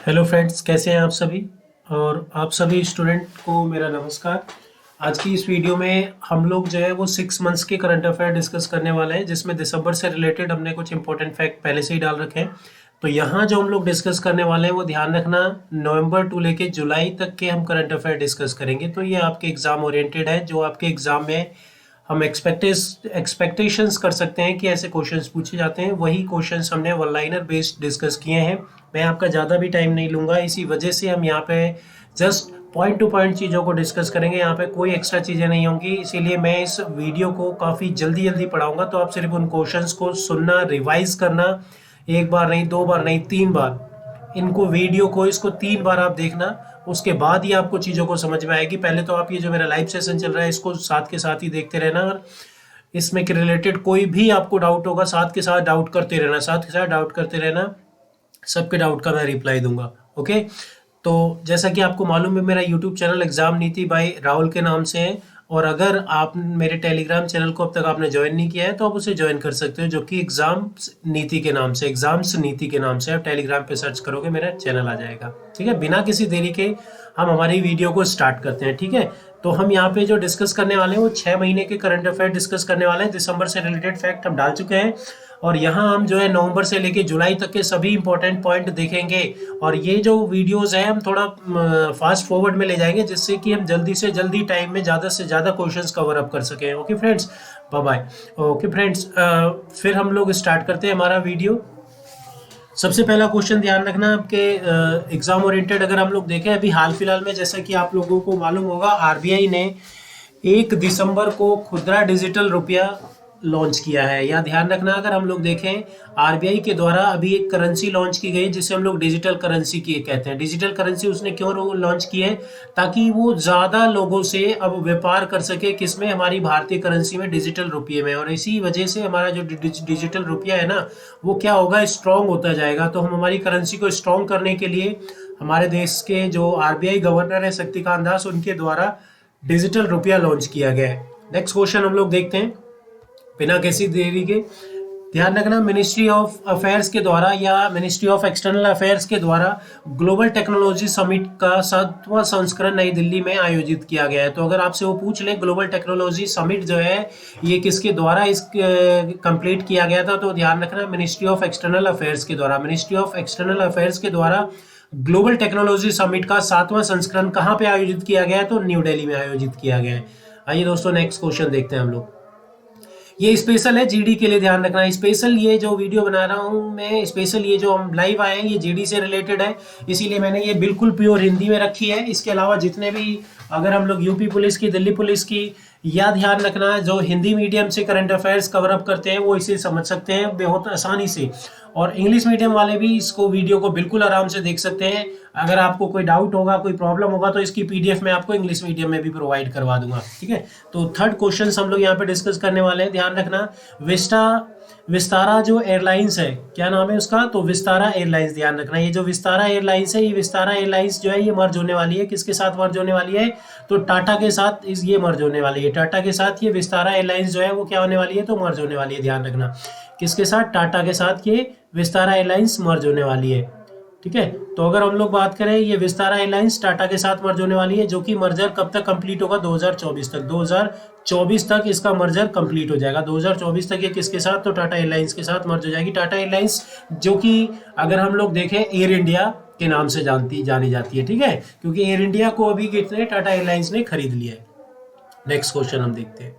Hello friends, कैसे हैं आप सभी। और आप सभी स्टूडेंट को मेरा नमस्कार। आज की इस वीडियो में हम लोग जो है वो 6 मंथ्स के करंट अफेयर डिस्कस करने वाले हैं, जिसमें दिसंबर से रिलेटेड हमने कुछ इंपॉर्टेंट फैक्ट पहले से ही डाल रखे हैं। तो यहाँ जो हम लोग डिस्कस करने वाले हैं वो ध्यान रखना, नवंबर टू लेके जुलाई तक के हम करंट अफेयर डिस्कस करेंगे। तो ये आपके एग्जाम ओरिएंटेड है, जो आपके एग्जाम में हम एक्सपेक्टेशंस कर सकते हैं कि ऐसे क्वेश्चंस पूछे जाते हैं। वही क्वेश्चंस हमने वन लाइनर बेस्ड डिस्कस किए हैं। मैं आपका ज़्यादा भी टाइम नहीं लूँगा, इसी वजह से हम यहाँ पे जस्ट पॉइंट टू पॉइंट चीज़ों को डिस्कस करेंगे। यहाँ पे कोई एक्स्ट्रा चीज़ें नहीं होंगी, इसीलिए मैं इस वीडियो को काफ़ी जल्दी जल्दी पढ़ाऊँगा। तो आप सिर्फ उन क्वेश्चंस को सुनना, रिवाइज करना, एक बार नहीं, दो बार नहीं, 3 बार इनको वीडियो को इसको 3 बार आप देखना। उसके बाद ही आपको चीज़ों को समझ में आएगी। पहले तो आप ये जो मेरा लाइव सेशन चल रहा है इसको साथ के साथ ही देखते रहना, और इसमें के रिलेटेड कोई भी आपको डाउट होगा साथ के साथ डाउट करते रहना, साथ के साथ डाउट करते रहना। सबके डाउट का मैं रिप्लाई दूंगा। ओके, तो जैसा कि आपको मालूम है, मेरा यूट्यूब चैनल एग्जाम नीति बाय राहुल के नाम से है। और अगर आप मेरे टेलीग्राम चैनल को अब तक आपने ज्वाइन नहीं किया है तो आप उसे ज्वाइन कर सकते हो, जो कि एग्जाम्स नीति के नाम से आप टेलीग्राम पे सर्च करोगे मेरा चैनल आ जाएगा। ठीक है, बिना किसी देरी के हम हमारी वीडियो को स्टार्ट करते हैं। ठीक है, तो हम यहाँ पे जो डिस्कस करने वाले हैं वो 6 महीने के करंट अफेयर डिस्कस करने वाले हैं। दिसंबर से रिलेटेड फैक्ट हम डाल चुके हैं, और यहाँ हम जो है नवंबर से लेके जुलाई तक के सभी इंपॉर्टेंट पॉइंट देखेंगे। और ये जो वीडियोस है हम थोड़ा फास्ट फॉरवर्ड में ले जाएंगे, जिससे कि हम जल्दी से जल्दी टाइम में ज़्यादा से ज़्यादा क्वेश्चंस कवर अप कर सकें। Okay friends, bye bye. Okay friends, फिर हम लोग स्टार्ट करते हैं हमारा वीडियो। सबसे पहला क्वेश्चन ध्यान रखना, आपके एग्जाम ओरिएंटेड अगर हम लोग देखें, अभी हाल फिलहाल में जैसा कि आप लोगों को मालूम होगा, आरबीआई ने 1 दिसंबर को खुदरा डिजिटल रुपया लॉन्च किया है। या ध्यान रखना, अगर हम लोग देखें, आरबीआई के द्वारा अभी एक करेंसी लॉन्च की गई जिसे हम लोग डिजिटल करेंसी की कहते हैं। डिजिटल करेंसी उसने क्यों लॉन्च की है? ताकि वो ज़्यादा लोगों से अब व्यापार कर सके, किसमें? हमारी भारतीय करेंसी में, डिजिटल रुपये में। और इसी वजह से हमारा जो डिजिटल रुपया है ना, वो क्या होगा, स्ट्रॉन्ग होता जाएगा। तो हम हमारी करेंसी को स्ट्रॉन्ग करने के लिए हमारे देश के जो आरबीआई गवर्नर है शक्तिकांत दास, उनके द्वारा डिजिटल रुपया लॉन्च किया गया है। नेक्स्ट क्वेश्चन हम लोग देखते हैं बिना किसी देरी के। ध्यान रखना, मिनिस्ट्री ऑफ अफेयर्स के द्वारा या मिनिस्ट्री ऑफ एक्सटर्नल अफेयर्स के द्वारा ग्लोबल टेक्नोलॉजी समिट का 7वां संस्करण नई दिल्ली में आयोजित किया गया है। तो अगर आपसे वो पूछ ले, ग्लोबल टेक्नोलॉजी समिट जो है ये किसके द्वारा इस कंप्लीट किया गया था, तो ध्यान रखना, मिनिस्ट्री ऑफ एक्सटर्नल अफेयर्स के द्वारा। मिनिस्ट्री ऑफ एक्सटर्नल अफेयर्स के द्वारा ग्लोबल टेक्नोलॉजी समिट का 7वां संस्करण कहाँ पे आयोजित किया गया है? तो न्यू दिल्ली में आयोजित किया गया है। आइए दोस्तों, नेक्स्ट क्वेश्चन देखते हैं हम लोग। ये स्पेशल है जीडी के लिए, ध्यान रखना। स्पेशल ये जो वीडियो बना रहा हूँ मैं, स्पेशल ये जो हम लाइव आए हैं, ये जीडी से रिलेटेड है, इसीलिए मैंने ये बिल्कुल प्योर हिंदी में रखी है। इसके अलावा जितने भी, अगर हम लोग यूपी पुलिस की, दिल्ली पुलिस की, या ध्यान रखना जो हिंदी मीडियम से करंट अफेयर्स कवर अप करते हैं, वो इसे समझ सकते हैं बहुत आसानी से। और इंग्लिश मीडियम वाले भी इसको वीडियो को बिल्कुल आराम से देख सकते हैं। अगर आपको कोई डाउट होगा, कोई प्रॉब्लम होगा, तो इसकी पीडीएफ में आपको इंग्लिश मीडियम में भी प्रोवाइड करवा दूंगा। ठीक है, तो थर्ड क्वेश्चन हम लोग यहाँ पे डिस्कस करने वाले हैं। ध्यान रखना, विस्तारा जो एयरलाइंस है, क्या नाम है उसका? तो विस्तारा एयरलाइंस। ध्यान रखना, ये जो विस्तारा एयरलाइंस है, ये विस्तारा एयरलाइंस जो है ये मर्ज होने वाली है। किसके साथ मर्ज होने वाली है? तो टाटा के साथ ये मर्ज होने वाली है। टाटा के साथ ये विस्तारा एयरलाइंस जो है वो क्या होने वाली है? तो मर्ज होने वाली है। ध्यान रखना, किसके साथ? टाटा के साथ ये विस्तारा एयरलाइंस मर्ज होने वाली है। ठीक है, तो अगर हम लोग बात करें, ये विस्तारा एयरलाइंस टाटा के साथ मर्ज होने वाली है, जो कि मर्जर कब तक कंप्लीट होगा? 2024 तक। 2024 तक इसका मर्जर कंप्लीट हो जाएगा। 2024 तक ये किसके साथ? तो टाटा एयरलाइंस के साथ मर्ज हो जाएगी। टाटा एयरलाइंस जो कि अगर हम लोग देखें, एयर इंडिया के नाम से जानी जाती है। ठीक है, क्योंकि एयर इंडिया को अभी कितने टाटा एयरलाइंस ने खरीद लिया है। नेक्स्ट क्वेश्चन हम देखते हैं।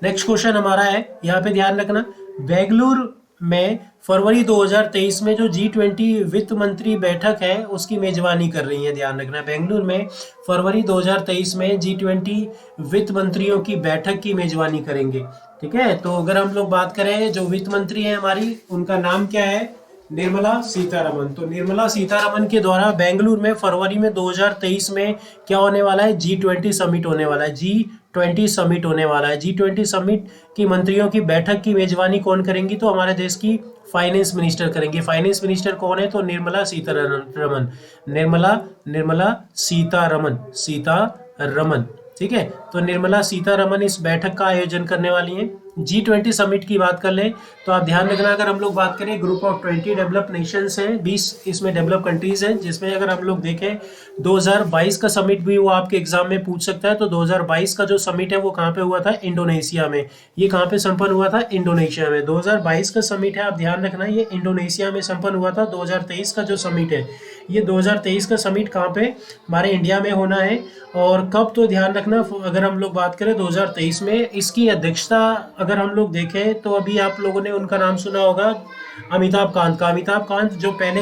नेक्स्ट क्वेश्चन हमारा है, यहाँ पे ध्यान रखना, बेंगलुरु में फरवरी 2023 में जो G20 वित्त मंत्री बैठक है उसकी मेजबानी कर रही है। ध्यान रखना, बेंगलुरु में फरवरी 2023 में G20 वित्त मंत्रियों की बैठक की मेजबानी करेंगे। ठीक है, तो अगर हम लोग बात करें, जो वित्त मंत्री है हमारी, उनका नाम क्या है? निर्मला सीतारमन। तो निर्मला सीतारमन के द्वारा बेंगलुरु में फरवरी में 2023 में क्या होने वाला है? G20 समिट होने वाला है। G20 समिट होने वाला है। G20 समिट की मंत्रियों की बैठक की मेजबानी कौन करेंगी? तो हमारे देश की फाइनेंस मिनिस्टर करेंगे। फाइनेंस मिनिस्टर कौन है? तो निर्मला सीतारमन। निर्मला सीतारमन। ठीक है, तो निर्मला सीतारमन इस बैठक का आयोजन करने वाली हैं। G20 समिट की बात कर लें तो आप ध्यान रखना, अगर हम लोग बात करें ग्रुप ऑफ 20 डेवलप नेशंस हैं, 20 इसमें डेवलप कंट्रीज हैं, जिसमें अगर हम लोग देखें 2022 का समिट भी वो आपके एग्जाम में पूछ सकता है। तो 2022 का जो समिट है वो कहाँ पे हुआ था? इंडोनेशिया में। ये कहाँ पे संपन्न हुआ था? इंडोनेशिया में। 2022 का समिट है, आप ध्यान रखना, ये इंडोनेशिया में संपन्न हुआ था। 2023 का जो समिट है, ये 2023 का समिट कहाँ पे? हमारे इंडिया में होना है। और कब? तो ध्यान रखना, अगर हम लोग बात करें 2023 में, इसकी अध्यक्षता अगर हम लोग देखें तो अभी आप लोगों ने उनका नाम सुना होगा, अमिताभ कांत का। अमिताभ कांत जो पहले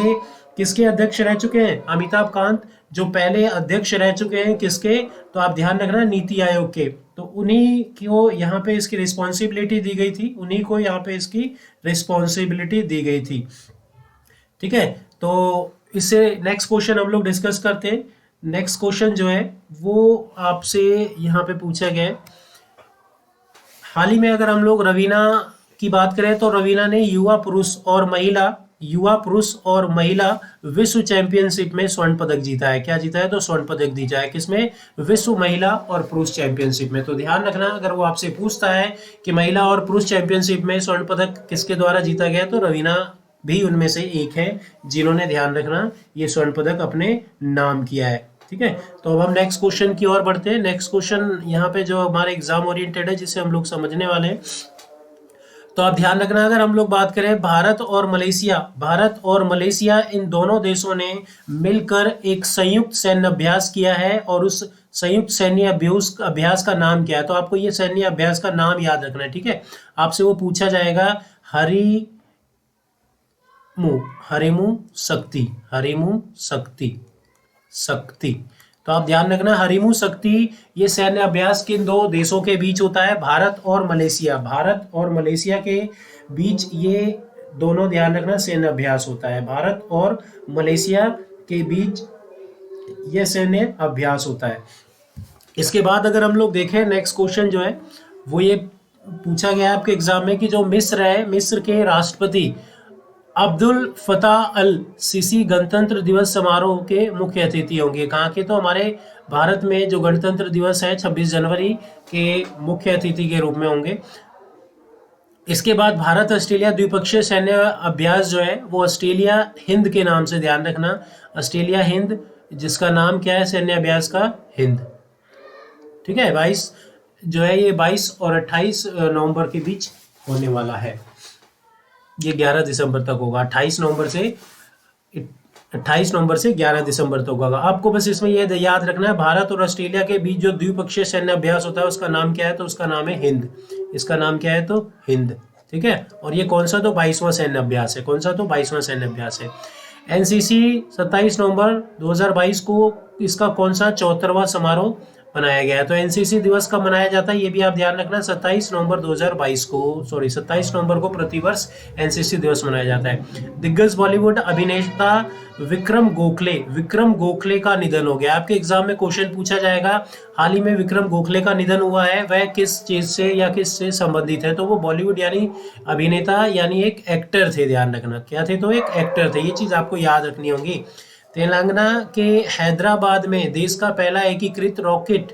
किसके अध्यक्ष रह चुके हैं? अमिताभ कांत जो पहले अध्यक्ष रह चुके हैं किसके? तो आप ध्यान रखना, नीति आयोग के। तो उन्हीं को यहाँ पे इसकी रिस्पॉन्सिबिलिटी दी गई थी, उन्हीं को यहाँ पे इसकी रिस्पॉन्सिबिलिटी दी गई थी। ठीक है, तो इससे नेक्स्ट क्वेश्चन हम लोग डिस्कस करते हैं। नेक्स्ट क्वेश्चन जो है वो आपसे यहाँ पे पूछा गया है, हाल ही में अगर हम लोग रवीना की बात करें तो रवीना ने युवा पुरुष और महिला विश्व चैंपियनशिप में स्वर्ण पदक जीता है। क्या जीता है? तो स्वर्ण पदक जीता है। किसमें? विश्व महिला और पुरुष चैंपियनशिप में। तो ध्यान रखना, अगर वो आपसे पूछता है कि महिला और पुरुष चैंपियनशिप में स्वर्ण पदक किसके द्वारा जीता गया, तो रवीना भी उनमें से एक है जिन्होंने, ध्यान रखना, ये स्वर्ण पदक अपने नाम किया है। ठीक है, तो अब हम नेक्स्ट क्वेश्चन की ओर बढ़ते हैं। नेक्स्ट क्वेश्चन यहाँ पे जो हमारे एग्जाम ओरिएंटेड है, जिसे हम लोग समझने वाले हैं। तो आप ध्यान रखना, अगर हम लोग बात करें भारत और मलेशिया इन दोनों देशों ने मिलकर एक संयुक्त सैन्य अभ्यास किया है, और उस संयुक्त सैन्य अभ्यास का नाम क्या है? तो आपको ये सैन्य अभ्यास का नाम याद रखना है। ठीक है, आपसे वो पूछा जाएगा, हरिमू शक्ति। तो आप ध्यान रखना, हरिमू शक्ति ये सैन्य अभ्यास किन दो देशों के बीच होता है? भारत और मलेशिया के बीच ये दोनों, ध्यान रखना, सैन्य अभ्यास होता है। भारत और मलेशिया के बीच ये सैन्य अभ्यास होता है। इसके बाद अगर हम लोग देखें नेक्स्ट क्वेश्चन जो है वो ये पूछा गया है आपके एग्जाम में कि जो मिस्र के राष्ट्रपति अब्दुल फताह अल सीसी गणतंत्र दिवस समारोह के मुख्य अतिथि होंगे। कहाँ के? तो हमारे भारत में जो गणतंत्र दिवस है 26 जनवरी के मुख्य अतिथि के रूप में होंगे। इसके बाद भारत ऑस्ट्रेलिया द्विपक्षीय सैन्य अभ्यास जो है वो ऑस्ट्रेलिया हिंद के नाम से, ध्यान रखना, ऑस्ट्रेलिया हिंद, जिसका नाम क्या है सैन्य अभ्यास का? हिंद। ठीक है, 22 जो है ये 22 और 28 नवंबर के बीच होने वाला है। ये 11 दिसंबर तक होगा। 28 नवंबर से 11 दिसंबर तक होगा। आपको बस इसमें ये याद रखना है, भारत और ऑस्ट्रेलिया के बीच जो द्विपक्षीय सैन्य अभ्यास होता है उसका नाम क्या है? तो उसका नाम है हिंद। इसका नाम क्या है? तो हिंद। ठीक है, और ये कौन सा? तो 22वां सैन्य अभ्यास है। कौन सा? तो 22वां सैन्य अभ्यास है। एनसीसी 27 नवंबर 2022 को इसका कौन सा 74वां समारोह मनाया गया है? तो एनसीसी दिवस कब मनाया जाता है ये भी आप ध्यान रखना, 27 नवंबर 2022 को, 27 नवंबर को प्रतिवर्ष एनसीसी दिवस मनाया जाता है। दिग्गज बॉलीवुड अभिनेता विक्रम गोखले का निधन हो गया। आपके एग्जाम में क्वेश्चन पूछा जाएगा, हाल ही में विक्रम गोखले का निधन हुआ है, वह किस चीज से या किस से संबंधित है? तो वो बॉलीवुड यानी अभिनेता यानी एक एक्टर थे। ध्यान रखना, क्या थे? तो एक एक्टर थे। ये चीज आपको याद रखनी होगी। तेलंगाना के हैदराबाद में देश का पहला एकीकृत रॉकेट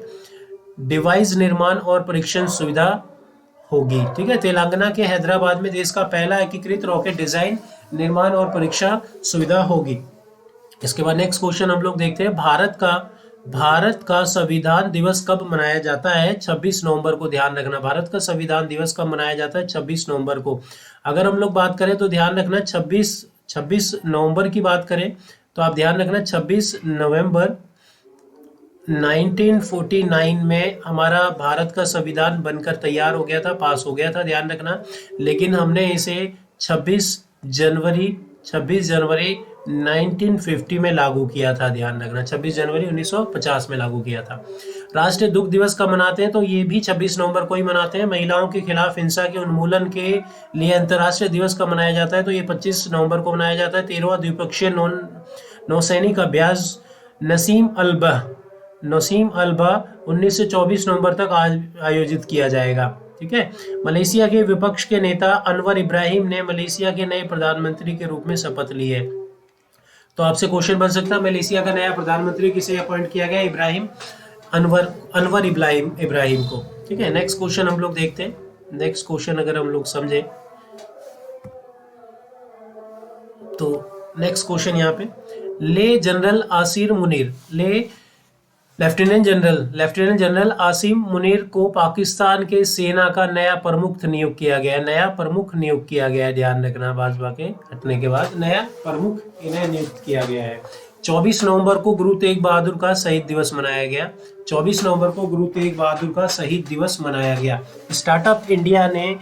डिवाइस निर्माण और परीक्षण सुविधा होगी। ठीक है, तेलंगाना के हैदराबाद में देश का पहला एकीकृत रॉकेट डिजाइन, निर्माण और परीक्षा सुविधा होगी। इसके बाद नेक्स्ट क्वेश्चन हम लोग देखते हैं, भारत का संविधान दिवस कब मनाया जाता है? 26 नवंबर को। ध्यान रखना, भारत का संविधान दिवस कब मनाया जाता है? 26 नवंबर को। अगर हम लोग बात करें तो ध्यान रखना 26 नवंबर की बात करें तो आप ध्यान रखना 26 नवंबर 1949 में हमारा भारत का संविधान बनकर तैयार हो गया था, पास हो गया था। ध्यान रखना, लेकिन हमने इसे 26 जनवरी 1950 में लागू किया था। ध्यान रखना, 26 जनवरी 1950 में लागू किया था। राष्ट्रीय दुग्ध दिवस कब मनाते हैं? तो ये भी 26 नवंबर को ही मनाते हैं। महिलाओं के खिलाफ हिंसा के उन्मूलन के लिए अंतर्राष्ट्रीय दिवस कब मनाया जाता है? तो ये 25 नवंबर को मनाया जाता है। 13वां द्विपक्षीय नौसैनिक अभ्यास नसीम अल्बा 19 से 24 नवंबर तक आयोजित किया जाएगा। ठीक है, मलेशिया के विपक्ष के नेता अनवर इब्राहिम ने मलेशिया के नए प्रधानमंत्री के रूप में शपथ ली है। तो आपसे क्वेश्चन बन सकता है, मलेशिया का नया प्रधानमंत्री किसे अपॉइंट किया गया? अनवर इब्राहिम को। ठीक है, नेक्स्ट क्वेश्चन हम लोग देखते हैं। नेक्स्ट क्वेश्चन अगर हम लोग समझे तो नेक्स्ट क्वेश्चन यहाँ पे, ले general Asir Munir, lieutenant general Asim Munir को पाकिस्तान के सेना का नया प्रमुख नियुक्त किया गया है। ध्यान रखना, भाजपा के हटने के बाद नया प्रमुख इन्हें नियुक्त किया गया है। 24 नवंबर को गुरु तेग बहादुर का शहीद दिवस मनाया गया। 24 नवंबर को गुरु तेग बहादुर का शहीद दिवस मनाया गया। स्टार्टअप इंडिया ने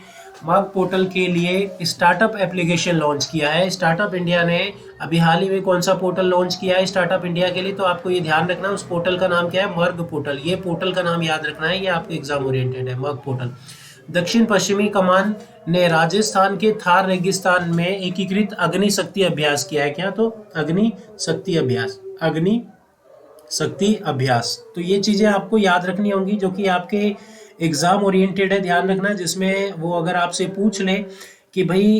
मग पोर्टल के लिए स्टार्टअप एप्लीकेशन लॉन्च किया है। स्टार्टअप इंडिया ने अभी हाल ही में कौन सा पोर्टल लॉन्च किया है स्टार्टअप इंडिया के लिए, तो आपको ये ध्यान रखना है, उस पोर्टल का नाम क्या है, मर्ग पोर्टल। ये पोर्टल का नाम याद रखना है, ये आपके एग्जाम ओरिएंटेड है, मर्ग पोर्टल। दक्षिण पश्चिमी कमान ने राजस्थान के थार रेगिस्तान में एकीकृत अग्नि शक्ति अभ्यास किया है। क्या? तो अग्नि शक्ति अभ्यास। तो ये चीजें आपको याद रखनी होंगी जो कि आपके एग्जाम ओरिएंटेड है, ध्यान रखना। जिसमें वो अगर आपसे पूछ ले कि भाई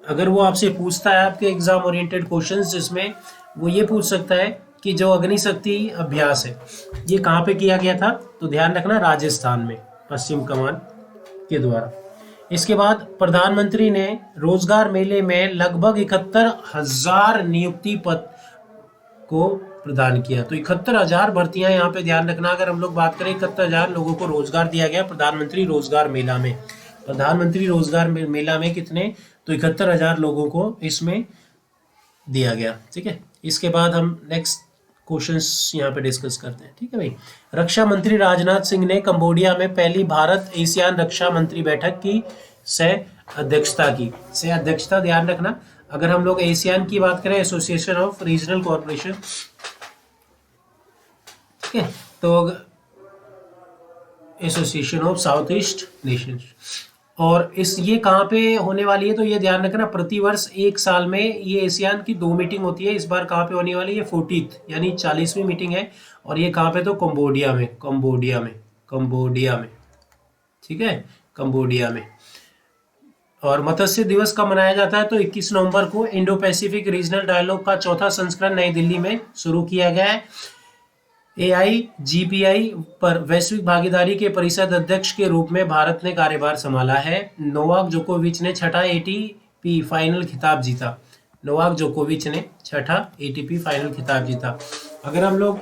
अगर वो आपसे पूछता है आपके एग्जाम ओरिएंटेड क्वेश्चंस, जिसमें वो ये पूछ सकता है कि जो अग्नि शक्ति अभ्यास है ये कहाँ पे किया गया था, तो ध्यान रखना राजस्थान में, पश्चिम कमान के द्वारा। इसके बाद प्रधानमंत्री ने रोजगार मेले में लगभग 71,000 नियुक्ति पद को प्रदान किया। तो 71,000 भर्तियां यहाँ पे ध्यान रखना। अगर हम लोग बात करें 71,000 लोगों को रोजगार दिया गया प्रधानमंत्री रोजगार मेला में। प्रधानमंत्री रोजगार मेला में कितने, तो 71,000 लोगों को इसमें दिया गया। ठीक है, इसके बाद हम नेक्स्ट क्वेश्चंस यहाँ पे डिस्कस करते हैं। ठीक है भाई, रक्षा मंत्री राजनाथ सिंह ने कंबोडिया में पहली भारत एशियान रक्षा मंत्री बैठक की सह अध्यक्षता ध्यान रखना। अगर हम लोग एशियान की बात करें, एसोसिएशन ऑफ रीजनल कॉर्पोरेशन, ठीक है, तो association of south east Nations, और ये कहाँ पे होने वाली है, तो ये ध्यान रखना प्रतिवर्ष एक साल में ये एशियान की 2 मीटिंग होती है। इस बार कहाँ पे होने वाली है, 40th यानी 40वीं मीटिंग है, और ये कहाँ पे, तो कंबोडिया में, ठीक है, कंबोडिया में। और मत्स्य दिवस कब मनाया जाता है, तो 21 नवंबर को इंडो पैसिफिक रीजनल डायलॉग का 4था संस्करण नई दिल्ली में शुरू किया गया है। AIGPI पर वैश्विक भागीदारी के परिषद अध्यक्ष के रूप में भारत ने कार्यभार संभाला है। नोवाक जोकोविच ने छठा ATP फाइनल खिताब जीता। अगर हम लोग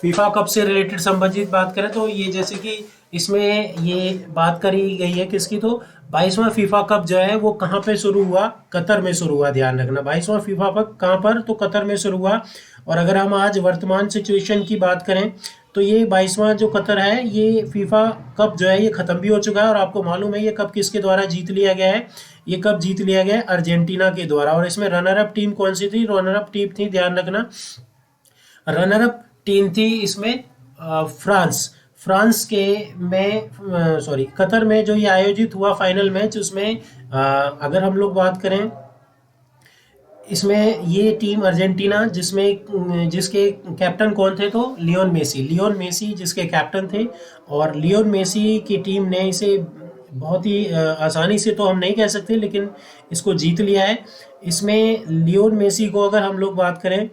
फीफा कप से रिलेटेड संबंधित बात करें, तो ये जैसे कि इसमें ये बात करी गई है किसकी, तो 22वां फीफा कप जो है वो कहाँ पे शुरू हुआ, कतर में शुरू हुआ। ध्यान रखना, 22वां फीफा कप कहाँ पर, तो कतर में शुरू हुआ। और अगर हम आज वर्तमान सिचुएशन की बात करें, तो ये 22वां जो कतर है, ये फीफा कप जो है ये खत्म भी हो चुका है। और आपको मालूम है ये कप किसके द्वारा जीत लिया गया है, ये कप जीत लिया गया है अर्जेंटीना के द्वारा। और इसमें रनर अप टीम कौन सी थी, रनर अप टीम थी, ध्यान रखना, रनर अप टीम थी इसमें फ्रांस के में कतर में जो ये आयोजित हुआ फाइनल मैच, उसमें अगर हम लोग बात करें, इसमें ये टीम अर्जेंटीना जिसके कैप्टन कौन थे, तो लियोन मेसी जिसके कैप्टन थे। और लियोन मेसी की टीम ने इसे बहुत ही आसानी से तो हम नहीं कह सकते, लेकिन इसको जीत लिया है। इसमें लियोन मेसी को अगर हम लोग बात करें,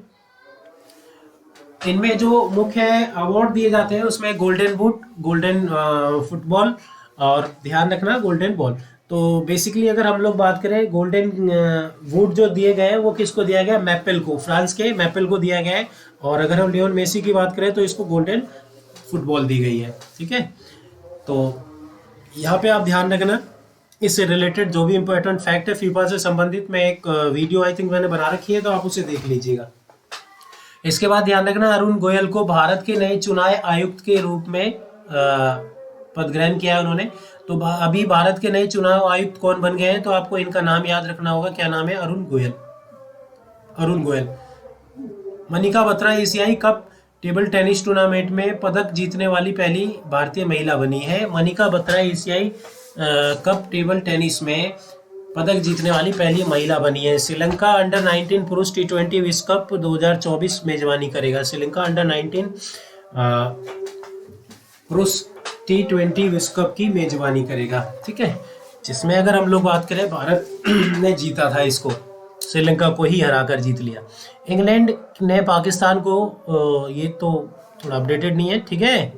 इनमें जो मुख्य अवार्ड दिए जाते हैं उसमें गोल्डन बूट, गोल्डन फुटबॉल, और ध्यान रखना गोल्डन बॉल। तो बेसिकली अगर हम लोग बात करें, गोल्डन बूट जो दिए गए हैं वो किसको दिया गया, मैपेल को, फ्रांस के मैपेल को दिया गया है। और अगर हम लियोन मेसी की बात करें तो इसको गोल्डन फुटबॉल दी गई है। ठीक है, तो यहाँ पे आप ध्यान रखना, इससे रिलेटेड जो भी इंपॉर्टेंट फैक्ट है फीफा से संबंधित, मैं एक वीडियो आई थिंक मैंने बना रखी है, तो आप उसे देख लीजिएगा। इसके बाद ध्यान रखना, अरुण गोयल को भारत के नए चुनाव आयुक्त के रूप में पद ग्रहण किया है उन्होंने। तो अभी भारत के नए चुनाव आयुक्त कौन बन गए हैं, तो आपको इनका नाम याद रखना होगा। क्या नाम है, अरुण गोयल। मनिका बत्रा एशियाई कप टेबल टेनिस टूर्नामेंट में पदक जीतने वाली पहली भारतीय महिला बनी है। मनिका बत्रा एशियाई कप टेबल टेनिस में पदक जीतने वाली पहली महिला बनी है। श्रीलंका अंडर 19 पुरुष T20 विश्व कप 2024 मेजबानी करेगा। श्रीलंका अंडर 19 पुरुष T20 विश्व कप की मेजबानी करेगा। ठीक है, जिसमें अगर हम लोग बात करें, भारत ने जीता था इसको, श्रीलंका को ही हराकर जीत लिया। इंग्लैंड ने पाकिस्तान को, ये तो थोड़ा अपडेटेड नहीं है, ठीक है,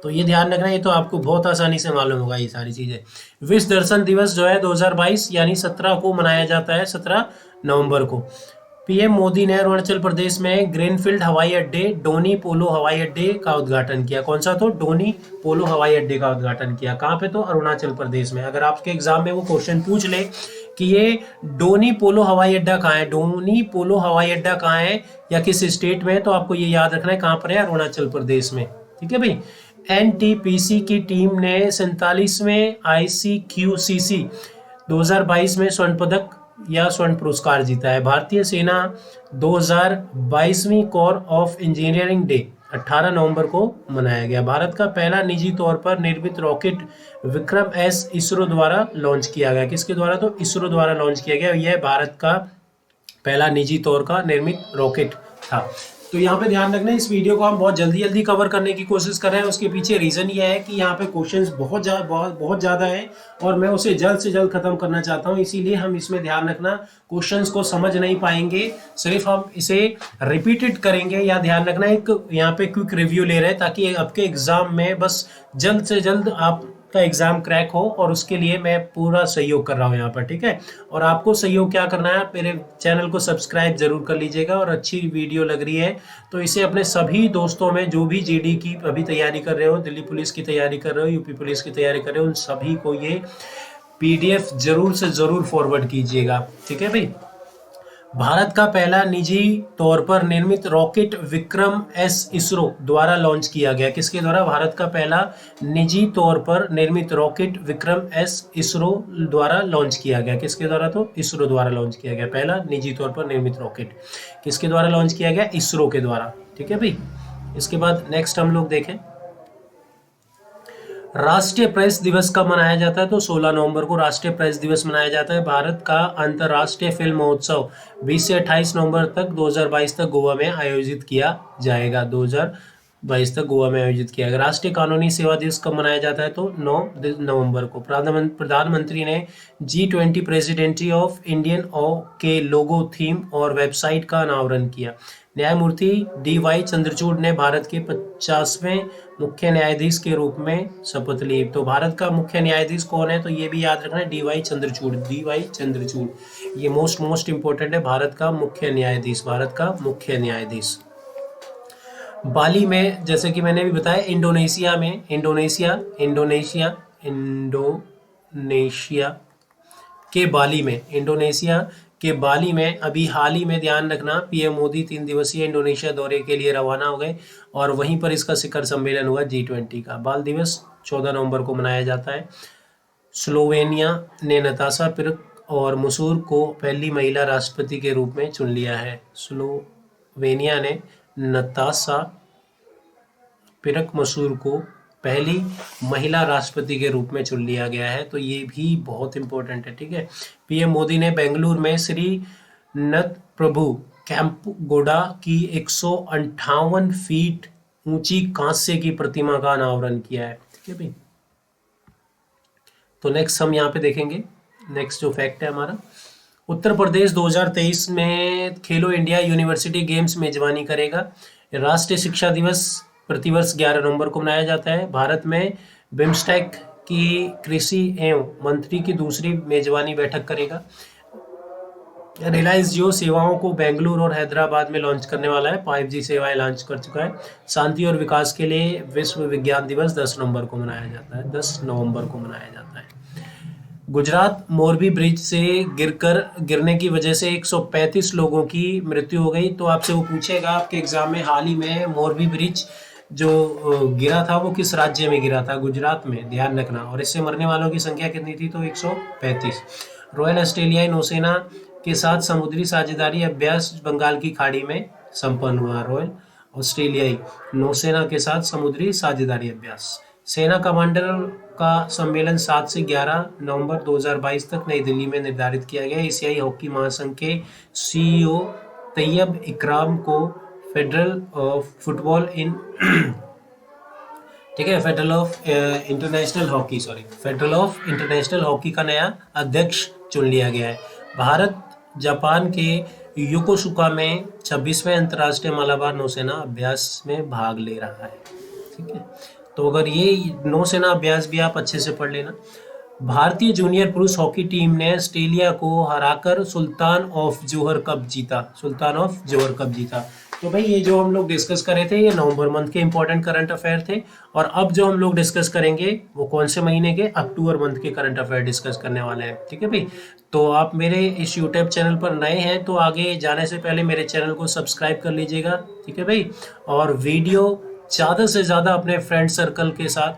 तो ये ध्यान रखना, ये तो आपको बहुत आसानी से मालूम होगा ये सारी चीज़ें। विश्व दर्शन दिवस जो है 2022 यानी 17 को मनाया जाता है, 17 नवंबर को। पीएम मोदी ने अरुणाचल प्रदेश में ग्रीनफील्ड हवाई अड्डे डोनी पोलो हवाई अड्डे का उद्घाटन किया। कौन सा? तो डोनी पोलो हवाई अड्डे का उद्घाटन किया। कहाँ पे? तो अरुणाचल प्रदेश में। अगर आपके एग्जाम में वो क्वेश्चन पूछ ले कि ये डोनी पोलो हवाई अड्डा कहाँ है, डोनी पोलो हवाई अड्डा कहाँ है या किस स्टेट में है, तो आपको ये याद रखना है कहाँ पर है, अरुणाचल प्रदेश में। ठीक है भाई। एनटीपीसी की टीम ने 47वें ICQCC 2022 में स्वर्ण पदक या स्वर्ण पुरस्कार जीता है। भारतीय सेना 2022वीं कोर ऑफ इंजीनियरिंग डे 18 नवंबर को मनाया गया। भारत का पहला निजी तौर पर निर्मित रॉकेट विक्रम एस इसरो द्वारा लॉन्च किया गया। किसके द्वारा? तो इसरो द्वारा लॉन्च किया गया। यह भारत का पहला निजी तौर का निर्मित रॉकेट था। तो यहाँ पे ध्यान रखना, इस वीडियो को हम बहुत जल्दी कवर करने की कोशिश कर रहे हैं। उसके पीछे रीज़न ये है कि यहाँ पे क्वेश्चंस बहुत ज़्यादा है और मैं उसे जल्द से जल्द खत्म करना चाहता हूँ, इसीलिए हम इसमें ध्यान रखना क्वेश्चंस को समझ नहीं पाएंगे, सिर्फ हम इसे रिपीटेड करेंगे। या ध्यान रखना, एक यहाँ पे क्विक रिव्यू ले रहे हैं ताकि आपके एग्जाम में बस जल्द से जल्द आपका एग्जाम क्रैक हो, और उसके लिए मैं पूरा सहयोग कर रहा हूँ यहाँ पर। ठीक है। और आपको सहयोग क्या करना है, मेरे चैनल को सब्सक्राइब जरूर कर लीजिएगा, और अच्छी वीडियो लग रही है तो इसे अपने सभी दोस्तों में, जो भी जीडी की अभी तैयारी कर रहे हो, दिल्ली पुलिस की तैयारी कर रहे हो, यूपी पुलिस की तैयारी कर रहे हो, उन सभी को ये PDF जरूर से जरूर फॉरवर्ड कीजिएगा। ठीक है भाई। भारत का पहला निजी तौर पर निर्मित रॉकेट विक्रम एस इसरो द्वारा लॉन्च किया गया। किसके द्वारा? भारत का पहला निजी तौर पर निर्मित रॉकेट विक्रम एस इसरो द्वारा लॉन्च किया गया। किसके द्वारा? तो इसरो द्वारा लॉन्च किया गया। पहला निजी तौर पर निर्मित रॉकेट किसके द्वारा लॉन्च किया गया? इसरो के द्वारा। ठीक है भाई। इसके बाद नेक्स्ट हम लोग देखें, राष्ट्रीय प्रेस दिवस कब मनाया जाता है? तो 16 नवंबर को राष्ट्रीय प्रेस दिवस मनाया जाता है। भारत का अंतर्राष्ट्रीय फिल्म महोत्सव 20 से 28 नवंबर तक 2022 तक गोवा में आयोजित किया जाएगा। 2022 तक गोवा में आयोजित किया गया। राष्ट्रीय कानूनी सेवा दिवस कब मनाया जाता है? तो 9 नवंबर को। प्रधानमंत्री ने G20 प्रेसिडेंसी ऑफ इंडियन के लोगो, थीम और वेबसाइट का अनावरण किया। न्यायमूर्ति DY चंद्रचूड़ ने भारत के 50वें मुख्य न्यायाधीश के रूप में शपथ ली। तो भारत का मुख्य न्यायाधीश कौन है? तो ये भी याद रखना है, DY चंद्रचूड़। DY चंद्रचूड़ ये मोस्ट इंपॉर्टेंट है, भारत का मुख्य न्यायाधीश, भारत का मुख्य न्यायाधीश। बाली में, जैसे कि मैंने भी बताया, इंडोनेशिया के बाली में, इंडोनेशिया के बाली में अभी हाल ही में, ध्यान रखना, पीएम मोदी 3 दिवसीय इंडोनेशिया दौरे के लिए रवाना हो गए, और वहीं पर इसका शिखर सम्मेलन हुआ G20 का। बाल दिवस 14 नवंबर को मनाया जाता है। स्लोवेनिया ने नताशा पिरक और मसूर को पहली महिला राष्ट्रपति के रूप में चुन लिया है। स्लोवेनिया ने नताशा पिरक मसूर को पहली महिला राष्ट्रपति के रूप में चुन लिया गया है। तो ये भी बहुत इंपॉर्टेंट है। ठीक है। पीएम मोदी ने बेंगलुरु में श्री नत प्रभु कैंपगोडा की 158 फीट ऊंची कांस्य की प्रतिमा का अनावरण किया है। ठीक है भाई। तो नेक्स्ट हम यहाँ पे देखेंगे, नेक्स्ट जो फैक्ट है हमारा, उत्तर प्रदेश 2023 में खेलो इंडिया यूनिवर्सिटी गेम्स मेजबानी करेगा। राष्ट्रीय शिक्षा दिवस प्रतिवर्ष 11 नवंबर को मनाया जाता है। भारत में बिम्स्टेक की कृषि एवं मंत्री की दूसरी मेजबानी बैठक करेगा। रिलायंस जियो सेवाओं को बेंगलुरु और हैदराबाद में लॉन्च करने वाला है। 5G सेवाएं लॉन्च कर चुका है। शांति और विकास के लिए विश्व विज्ञान दिवस 10 नवंबर को मनाया जाता है। 10 नवंबर को मनाया जाता है। गुजरात मोरबी ब्रिज से गिरने की वजह से 135 लोगों की मृत्यु हो गई। तो आपसे वो पूछेगा आपके एग्जाम में, हाल ही में मोरबी ब्रिज जो गिरा था वो किस राज्य में गिरा था? गुजरात में, ध्यान रखना। और इससे मरने वालों की संख्या कितनी थी? तो 135। रॉयल ऑस्ट्रेलियाई नौसेना के साथ समुद्री साझेदारी अभ्यास बंगाल की खाड़ी में संपन्न हुआ। रॉयल ऑस्ट्रेलियाई नौसेना के साथ समुद्री साझेदारी अभ्यास। सेना कमांडर का सम्मेलन 7 से 11 नवंबर 2022 तक नई दिल्ली में निर्धारित किया गया। एशियाई हॉकी महासंघ के CEO तैयब इकराम को फेडरल ऑफ फुटबॉल इन ठीक है, फेडरल ऑफ इंटरनेशनल हॉकी का नया अध्यक्ष चुन लिया गया है। भारत जापान के योकोसुका में 26वें अंतर्राष्ट्रीय मालाबार नौसेना अभ्यास में भाग ले रहा है। ठीक है। तो अगर ये नौसेना अभ्यास भी आप अच्छे से पढ़ लेना। भारतीय जूनियर पुरुष हॉकी टीम ने ऑस्ट्रेलिया को हराकर सुल्तान ऑफ जोहर कप जीता। सुल्तान ऑफ जोहर कप जीता। तो भाई ये जो हम लोग डिस्कस कर रहे थे ये नवंबर मंथ के इंपॉर्टेंट करंट अफेयर थे, और अब जो हम लोग डिस्कस करेंगे वो कौन से महीने के, अक्टूबर मंथ के करंट अफेयर डिस्कस करने वाले हैं। ठीक है भाई, तो आप मेरे इस यूट्यूब चैनल पर नए हैं तो आगे जाने से पहले मेरे चैनल को सब्सक्राइब कर लीजिएगा। ठीक है भाई, और वीडियो ज़्यादा से ज़्यादा अपने फ्रेंड सर्कल के साथ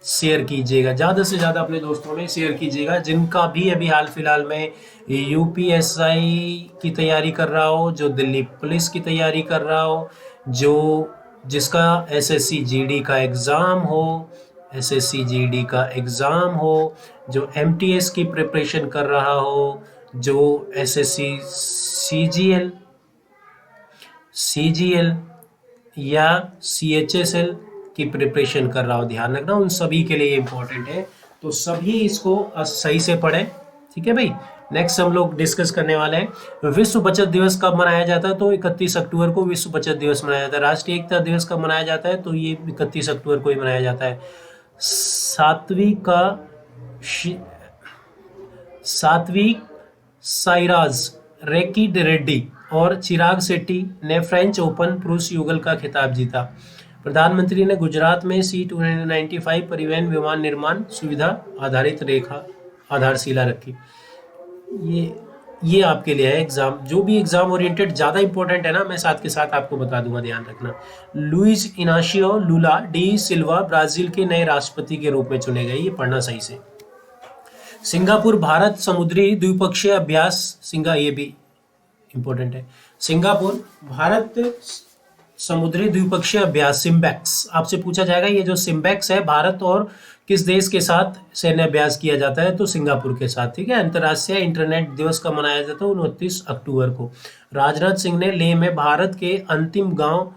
शेयर कीजिएगा, ज़्यादा से ज़्यादा अपने दोस्तों में शेयर कीजिएगा जिनका भी अभी हाल फिलहाल में यूपीएसआई की तैयारी कर रहा हो, जो दिल्ली पुलिस की तैयारी कर रहा हो, जो जिसका एसएससी जीडी का एग्ज़ाम हो, एसएससी जीडी का एग्ज़ाम हो, जो एमटीएस की प्रिपरेशन कर रहा हो, जो एसएससी सीजीएल या सीएचएसएल की प्रिपरेशन कर रहा हो, ध्यान रखना उन सभी के लिए इम्पोर्टेंट है। तो सभी इसको सही से पढ़ें। ठीक है भाई, नेक्स्ट हम लोग डिस्कस करने वाले हैं विश्व बचत दिवस कब मनाया जाता है। तो 31 अक्टूबर को विश्व बचत दिवस मनाया जाता है। राष्ट्रीय एकता दिवस कब मनाया जाता है, तो ये 31 अक्टूबर को ही मनाया जाता है। सात्विक साईराज रेड्डी और चिराग शेट्टी ने फ्रेंच ओपन पुरुष युगल का खिताब जीता। प्रधानमंत्री ने गुजरात में C295 परिवहन विमान निर्माण सुविधा आधारित रेखा आधारशिला रखी। ये आपके लिए है एग्जाम, जो भी एग्जाम ओरिएंटेड ज़्यादा इंपॉर्टेंट है ना, मैं साथ के साथ आपको बता दूंगा, ध्यान रखना। लुइस इनाशियो लुला डी सिल्वा ब्राजील के नए राष्ट्रपति के रूप में चुने गए, ये पढ़ना सही से। सिंगापुर भारत समुद्री द्विपक्षीय अभ्यास, ये भी इंपॉर्टेंट है। सिंगापुर भारत समुद्री द्विपक्षीय अभ्यास सिम्बैक्स, आपसे पूछा जाएगा ये जो सिम्बैक्स है भारत और किस देश के साथ सैन्य अभ्यास किया जाता है, तो सिंगापुर के साथ। ठीक है, अंतर्राष्ट्रीय इंटरनेट दिवस का मनाया जाता है 29 अक्टूबर को। राजनाथ सिंह ने लेह में भारत के अंतिम गांव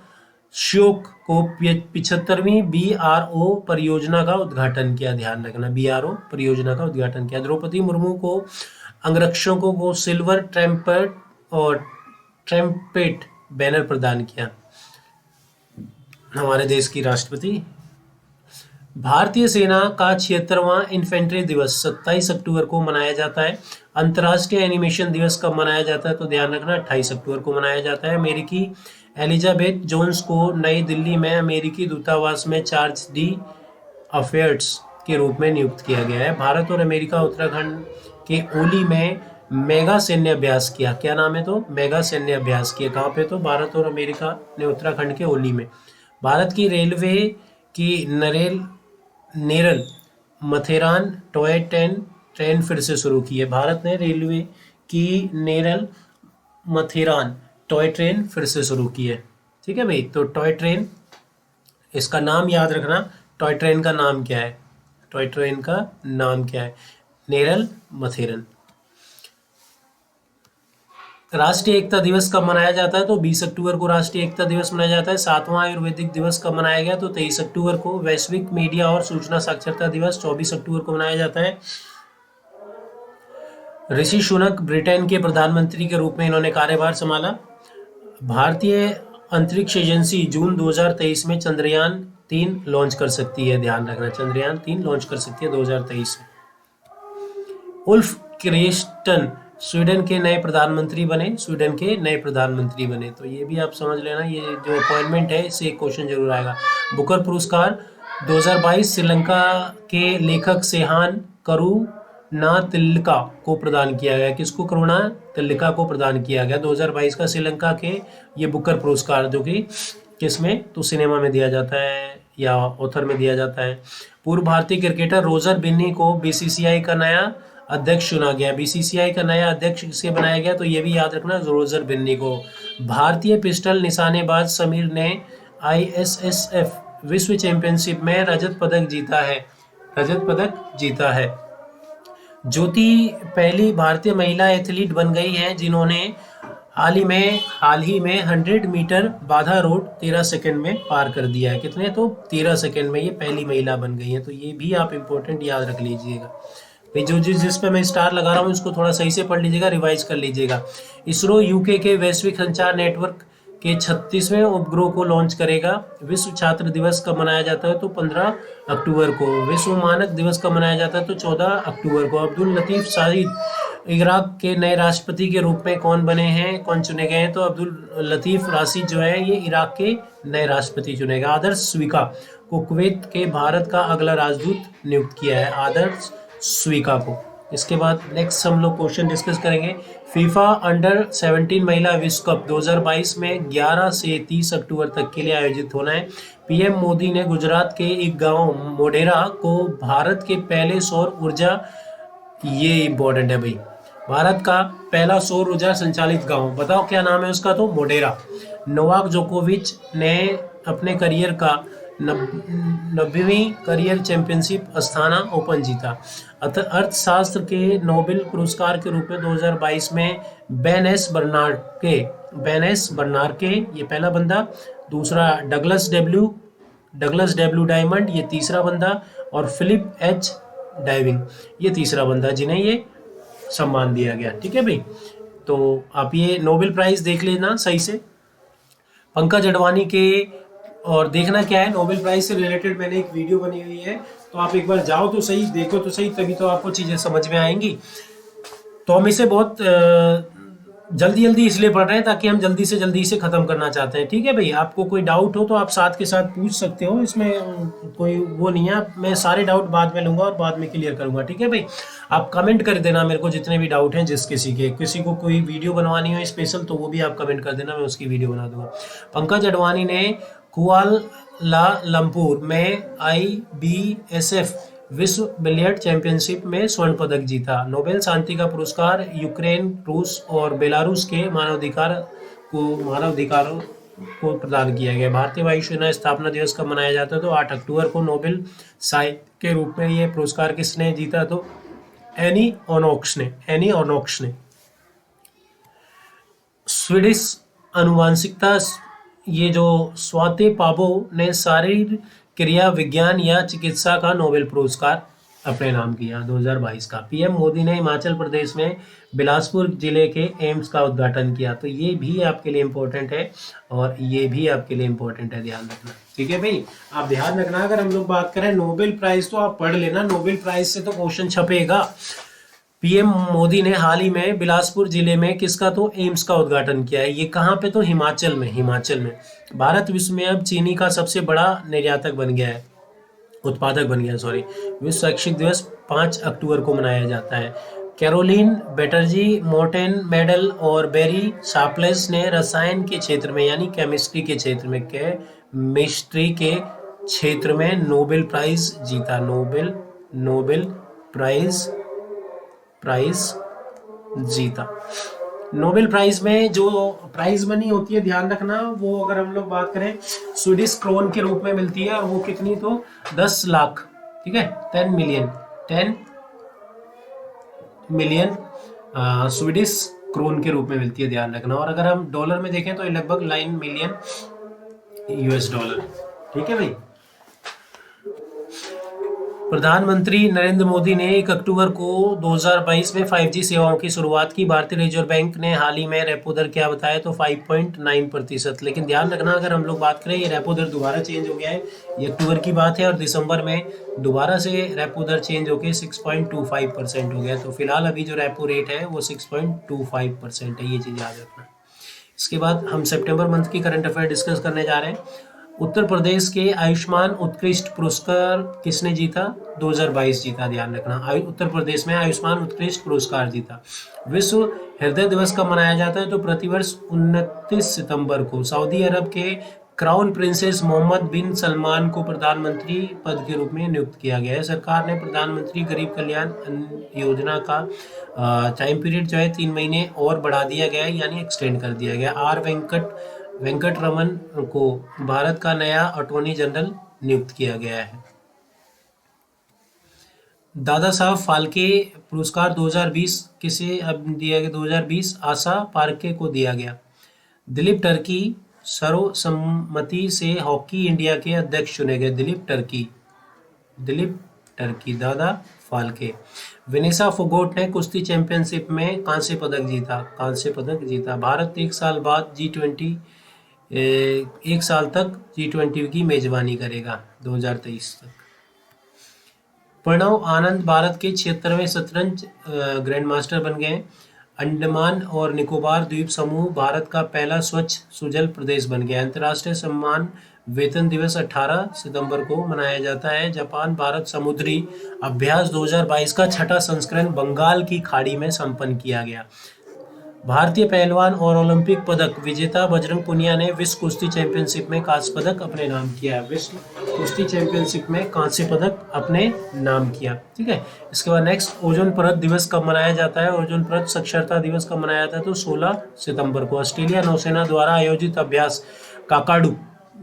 श्योक को 75वीं BRO परियोजना का उद्घाटन किया, ध्यान रखना BRO परियोजना का उद्घाटन किया। द्रौपदी मुर्मू को अंगरक्षकों को सिल्वर ट्रम्पेट बैनर प्रदान किया, हमारे देश की राष्ट्रपति। भारतीय सेना का 76वां इन्फेंट्री दिवस 27 अक्टूबर को मनाया जाता है। अंतर्राष्ट्रीय एनिमेशन दिवस कब मनाया जाता है, तो ध्यान रखना 28 अक्टूबर को मनाया जाता है। अमेरिकी एलिजाबेथ जोन्स को नई दिल्ली में अमेरिकी दूतावास में चार्ज डी अफेयर्स के रूप में नियुक्त किया गया है। भारत और अमेरिका उत्तराखंड के ओली में मेगा सैन्य अभ्यास किया, क्या नाम है, तो मेगा सैन्य अभ्यास किया। कहाँ पे, तो भारत और अमेरिका ने उत्तराखंड के ओली में। भारत की रेलवे की नेरल मथेरान टॉय ट्रेन फिर से शुरू की है। भारत ने रेलवे की नेरल मथेरान टॉय ट्रेन फिर से शुरू की है। ठीक है भाई, तो टॉय ट्रेन, इसका नाम याद रखना, टॉय ट्रेन का नाम क्या है, टॉय ट्रेन का नाम क्या है, नेरल मथेरन। राष्ट्रीय एकता दिवस कब मनाया जाता है, तो 20 अक्टूबर को राष्ट्रीय एकता दिवस मनाया जाता है। 7वां आयुर्वेदिक दिवस कब मनाया गया, तो 23 अक्टूबर को। वैश्विक मीडिया और सूचना साक्षरता दिवस 24 अक्टूबर को मनाया जाता है। ऋषि सुनक ब्रिटेन के प्रधानमंत्री के रूप में इन्होंने कार्यभार संभाला। भारतीय अंतरिक्ष एजेंसी जून 2023 में चंद्रयान 3 लॉन्च कर सकती है, ध्यान रखना, चंद्रयान 3 लॉन्च कर सकती है 2023 में। उल्फ क्रिस्टन स्वीडन के नए प्रधानमंत्री बने, तो ये भी आप समझ लेना, ये जो अपॉइंटमेंट है इससे एक क्वेश्चन जरूर आएगा। बुकर पुरस्कार 2022 श्रीलंका के लेखक सेहान करुणातिलका को प्रदान किया गया। किसको, करुणातिलका को प्रदान किया गया 2022 का श्रीलंका के ये बुकर पुरस्कार, जो कि किसमें, तो सिनेमा में दिया जाता है या ऑथर में दिया जाता है। पूर्व भारतीय क्रिकेटर रोजर बिन्नी को BCCI का नया अध्यक्ष चुना गया। BCCI का नया अध्यक्ष किसे बनाया गया, तो ये भी याद रखना, रोजर बिन्नी को। भारतीय पिस्टल निशानेबाज समीर ने ISSF विश्व चैंपियनशिप में रजत पदक जीता है। ज्योति पहली भारतीय महिला एथलीट बन गई है जिन्होंने हाल ही में 100 मीटर बाधा रोड 13 सेकंड में पार कर दिया है। कितने, तो 13 सेकंड में ये पहली महिला बन गई है। तो ये भी आप इम्पोर्टेंट याद रख लीजिएगा भाई, जिस पे मैं स्टार लगा रहा हूँ उसको थोड़ा सही से पढ़ लीजिएगा, रिवाइज कर लीजिएगा। इसरो UK के वैश्विक संचार नेटवर्क के 36वें उपग्रह को लॉन्च करेगा। विश्व छात्र दिवस कब मनाया जाता है? तो 15 अक्टूबर को। विश्व मानक दिवस कब मनाया जाता है? तो 14 अक्टूबर को। अब्दुल लतीफ शाहिद इराक के नए राष्ट्रपति के रूप में कौन बने हैं, कौन चुने गए हैं? तो अब्दुल लतीफ राशिद जो है ये इराक के नए राष्ट्रपति चुने गए। आदर्श स्वीका को कुवैत के भारत का अगला राजदूत नियुक्त किया है, आदर्श स्वीका को। इसके बाद नेक्स्ट हम लोग क्वेश्चन डिस्कस करेंगे। फीफा अंडर 17 महिला विश्व कप 2022 में 11 से 30 अक्टूबर तक के लिए आयोजित होना है। पीएम मोदी ने गुजरात के एक गांव मोढेरा को भारत के पहले सौर ऊर्जा, ये इम्पोर्टेंट है भाई, भारत का पहला सौर ऊर्जा संचालित गांव, बताओ क्या नाम है उसका? तो मोढेरा। नोवाक जोकोविच ने अपने करियर का 90वीं करियर चैंपियनशिप अस्थाना ओपन जीता। अर्थशास्त्र के नोबेल पुरस्कार के रूप में 2022 में बेनेस बर्नार्के ये पहला बंदा, दूसरा डगलस डब्ल्यू डायमंड ये तीसरा बंदा, और फिलिप एच डाइविंग ये तीसरा बंदा जिन्हें ये सम्मान दिया गया। ठीक है भाई, तो आप ये नोबेल प्राइज देख लेना सही से। पंकज अडवाणी के, और देखना क्या है, नोबेल प्राइज से रिलेटेड मैंने एक वीडियो बनी हुई है, तो आप एक बार जाओ तो सही, देखो तो सही, तभी तो आपको चीज़ें समझ में आएंगी। तो हम इसे बहुत जल्दी इसलिए पढ़ रहे हैं ताकि हम जल्दी से इसे ख़त्म करना चाहते हैं। ठीक है भाई, आपको कोई डाउट हो तो आप साथ के साथ पूछ सकते हो, इसमें कोई वो नहीं है, मैं सारे डाउट बाद में लूँगा और बाद में क्लियर करूँगा। ठीक है भाई, आप कमेंट कर देना मेरे को जितने भी डाउट हैं, किसी को कोई वीडियो बनवानी हो स्पेशल तो वो भी आप कमेंट कर देना, मैं उसकी वीडियो बना दूंगा। पंकज अडवाणी ने कुआलालंपुर में IBSF विश्व बिलियर्ड चैंपियनशिप में स्वर्ण पदक जीता। नोबेल शांति का पुरस्कार यूक्रेन, रूस और बेलारूस के मानवाधिकारों को प्रदान किया गया। भारतीय वायुसेना स्थापना दिवस कब मनाया जाता है? तो 8 अक्टूबर को। नोबेल साहित्य के रूप में ये पुरस्कार किसने जीता? तो एनी ओनोक्स ने। स्वीडिश अनुवांशिकता, ये जो स्वाते पाबो ने शारीरिक क्रिया विज्ञान या चिकित्सा का नोबेल पुरस्कार अपने नाम किया 2022 का। पीएम मोदी ने हिमाचल प्रदेश में बिलासपुर जिले के एम्स का उद्घाटन किया। तो ये भी आपके लिए इम्पोर्टेंट है और ये भी आपके लिए इम्पोर्टेंट है, ध्यान रखना। ठीक है भाई, आप ध्यान रखना। अगर हम लोग बात करें नोबेल प्राइज तो आप पढ़ लेना, नोबेल प्राइज से तो क्वेश्चन छपेगा। पीएम मोदी ने हाल ही में बिलासपुर जिले में किसका? तो एम्स का उद्घाटन किया है। ये कहाँ पे? तो हिमाचल में। भारत विश्व में अब चीनी का सबसे बड़ा उत्पादक बन गया है। विश्व शैक्षिक दिवस 5 अक्टूबर को मनाया जाता है। कैरोलिन बैटर्जी मोर्टेन मेडल और बेरी शार्पलेस ने रसायन के क्षेत्र में, यानी केमिस्ट्री के क्षेत्र में नोबेल प्राइज जीता। नोबेल प्राइज जीता। नोबेल प्राइज में जो प्राइज मनी होती है, ध्यान रखना, वो अगर हम लोग बात करें स्वीडिश क्रोन के रूप में मिलती है, और वो कितनी? तो 10 लाख। ठीक है, 10 मिलियन स्वीडिश क्रोन के रूप में मिलती है, ध्यान रखना। और अगर हम डॉलर में देखें तो लगभग 9 मिलियन $। ठीक है भाई। प्रधानमंत्री नरेंद्र मोदी ने 1 अक्टूबर को 2022 में 5G सेवाओं की शुरुआत की। भारतीय रिजर्व बैंक ने हाल ही में रेपो दर क्या बताया? तो 5.9%। लेकिन ध्यान रखना, अगर हम लोग बात करें, ये रेपो दर दोबारा चेंज हो गया है। ये अक्टूबर की बात है और दिसंबर में दोबारा से रेपो दर चेंज होकर 6.25% हो गया। तो फिलहाल अभी जो रेपो रेट है वो 6.25% है, ये चीज़ याद रखना। इसके बाद हम सितंबर मंथ की करंट अफेयर डिस्कस करने जा रहे हैं। उत्तर प्रदेश के आयुष्मान उत्कृष्ट पुरस्कार किसने जीता? 2022 जीता, ध्यान रखना। उत्तर प्रदेश में आयुष्मान उत्कृष्ट पुरस्कार जीता। विश्व हृदय दिवस कब मनाया जाता है? तो प्रतिवर्ष 29 सितंबर को। सऊदी अरब के क्राउन प्रिंसेस मोहम्मद बिन सलमान को प्रधानमंत्री पद के रूप में नियुक्त किया गया है। सरकार ने प्रधानमंत्री गरीब कल्याण अन्न योजना का टाइम पीरियड जो है 3 महीने और बढ़ा दिया गया है, यानी एक्सटेंड कर दिया गया। वेंकट रमन को भारत का नया अटॉर्नी जनरल नियुक्त किया गया है। दादा साहब फाल्के पुरस्कार 2020 किसे अब दिया गया? 2020 आशा पार्के को दिया गया। दिलीप टर्की सर्वसम्मति से हॉकी इंडिया के अध्यक्ष चुने गए। दिलीप टर्की, दादा फाल्के। वेनेसा फोगोट ने कुश्ती चैंपियनशिप में कांस्य पदक जीता। भारत 1 साल बाद G20 एक साल तक G20 की मेजबानी करेगा 2023 तक। प्रणव आनंद भारत के 76वें शतरंज ग्रैंड मास्टर बन गए। अंडमान और निकोबार द्वीप समूह भारत का पहला स्वच्छ सुजल प्रदेश बन गया। अंतर्राष्ट्रीय सम्मान वेतन दिवस 18 सितंबर को मनाया जाता है। जापान भारत समुद्री अभ्यास 2022 का छठा संस्करण बंगाल की खाड़ी में संपन्न किया गया। भारतीय पहलवान और ओलंपिक पदक विजेता बजरंग पुनिया ने विश्व कुश्ती चैंपियनशिप में कांस्य पदक अपने नाम किया। विश्व कुश्ती चैंपियनशिप में कांस्य पदक अपने नाम किया। ठीक है, इसके बाद नेक्स्ट, ओजोन परत दिवस कब मनाया जाता है? ओजोन परत साक्षरता दिवस कब मनाया जाता है? तो 16 सितंबर को। ऑस्ट्रेलिया नौसेना द्वारा आयोजित अभ्यास काकाडू,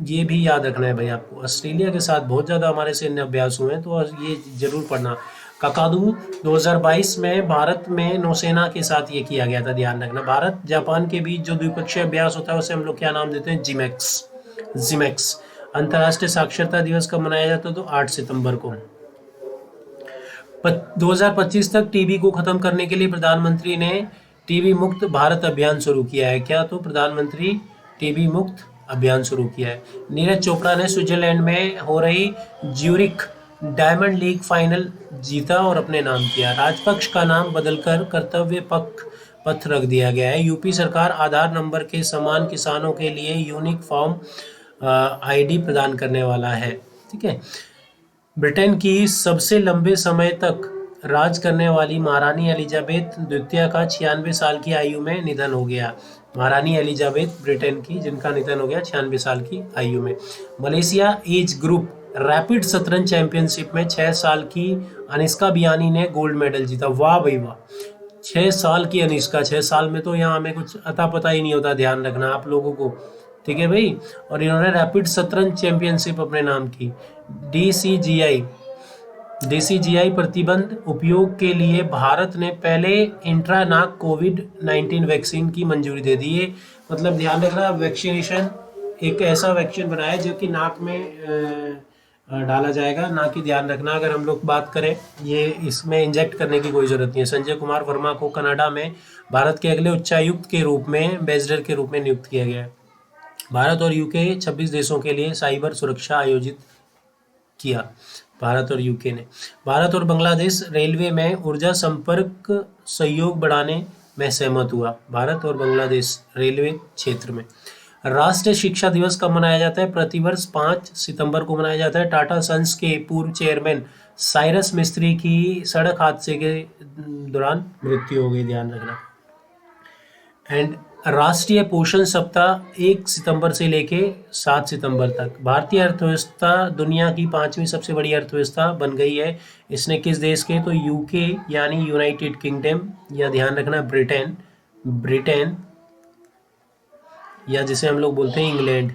ये भी याद रखना है भाई आपको। ऑस्ट्रेलिया के साथ बहुत ज़्यादा हमारे सैन्य अभ्यास हुए हैं, तो ये जरूर पढ़ना। काकाडू 2022 में भारत में नौसेना के साथ ये किया गया था, ध्यान रखना। भारत जापान के बीच जो द्विपक्षीय अभ्यास होता है उसे हम लोग क्या नाम देते हैं? जिमेक्स। अंतर्राष्ट्रीय साक्षरता दिवस कब मनाया जाता है? तो 8 सितंबर को। 2025 तक टीबी को खत्म करने के लिए प्रधानमंत्री ने टीबी मुक्त भारत अभियान शुरू किया है। क्या? तो प्रधानमंत्री टीबी मुक्त अभियान शुरू किया है। नीरज चोपड़ा ने स्विट्जरलैंड में हो रही ज्यूरिख डायमंड लीग फाइनल जीता और अपने नाम किया। राजपक्ष का नाम बदलकर कर्तव्य पथ रख दिया गया है। यूपी सरकार आधार नंबर के समान किसानों के लिए यूनिक फॉर्म आईडी प्रदान करने वाला है। ठीक है, ब्रिटेन की सबसे लंबे समय तक राज करने वाली महारानी एलिजाबेथ द्वितीय का 96 साल की आयु में निधन हो गया। महारानी एलिजाबेथ ब्रिटेन की, जिनका निधन हो गया 96 साल की आयु में। मलेशिया एज ग्रुप रैपिड शतरंज चैंपियनशिप में 6 साल की अनिष्का बियानी ने गोल्ड मेडल जीता। वाह भाई वाह, 6 साल की अनिष्का। 6 साल में तो यहाँ हमें कुछ अता पता ही नहीं होता, ध्यान रखना आप लोगों को। ठीक है भाई, और इन्होंने रैपिड शतरंज चैंपियनशिप अपने नाम की। डीसीजीआई प्रतिबंध उपयोग के लिए भारत ने पहले इंट्रानाक कोविड-19 वैक्सीन की मंजूरी दे दी है। मतलब ध्यान रखना, वैक्सीनेशन एक ऐसा वैक्सीन बनाया जो कि नाक में डाला जाएगा, ना कि ध्यान रखना अगर हम लोग बात करें, ये इसमें इंजेक्ट करने की कोई ज़रूरत नहीं है। संजय कुमार वर्मा को कनाडा में भारत के अगले उच्चायुक्त के रूप में, एम्बेसडर के रूप में नियुक्त किया गया है। भारत और यूके 26 देशों के लिए साइबर सुरक्षा आयोजित किया। भारत और यूके ने। भारत और बांग्लादेश रेलवे में ऊर्जा संपर्क सहयोग बढ़ाने में सहमत हुआ। भारत और बांग्लादेश रेलवे क्षेत्र में। राष्ट्रीय शिक्षा दिवस कब मनाया जाता है? प्रतिवर्ष 5 सितंबर को मनाया जाता है। टाटा सन्स के पूर्व चेयरमैन साइरस मिस्त्री की सड़क हादसे के दौरान मृत्यु हो गई, ध्यान रखना। एंड राष्ट्रीय पोषण सप्ताह 1 सितंबर से लेके 7 सितंबर तक। भारतीय अर्थव्यवस्था दुनिया की 5वीं सबसे बड़ी अर्थव्यवस्था बन गई है। इसने किस देश के? तो यूके यानी यूनाइटेड किंगडम, या ध्यान रखना ब्रिटेन, या जिसे हम लोग बोलते हैं इंग्लैंड,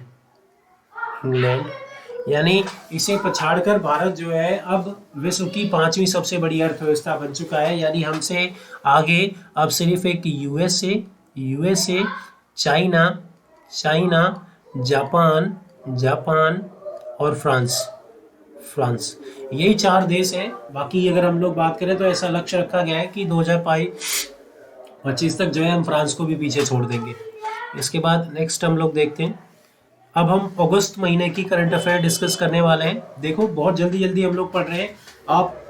यानी इसे पछाड़कर भारत जो है अब विश्व की 5वीं सबसे बड़ी अर्थव्यवस्था बन चुका है। यानी हमसे आगे अब सिर्फ एक यूएसए, चाइना, जापान और फ्रांस, यही 4 देश हैं। बाकी अगर हम लोग बात करें तो ऐसा लक्ष्य रखा गया है कि 2025 तक जो है हम फ्रांस को भी पीछे छोड़ देंगे। इसके बाद नेक्स्ट हम लोग देखते हैं, अब हम अगस्त महीने की करंट अफेयर डिस्कस करने वाले हैं। देखो बहुत जल्दी हम लोग पढ़ रहे हैं। आप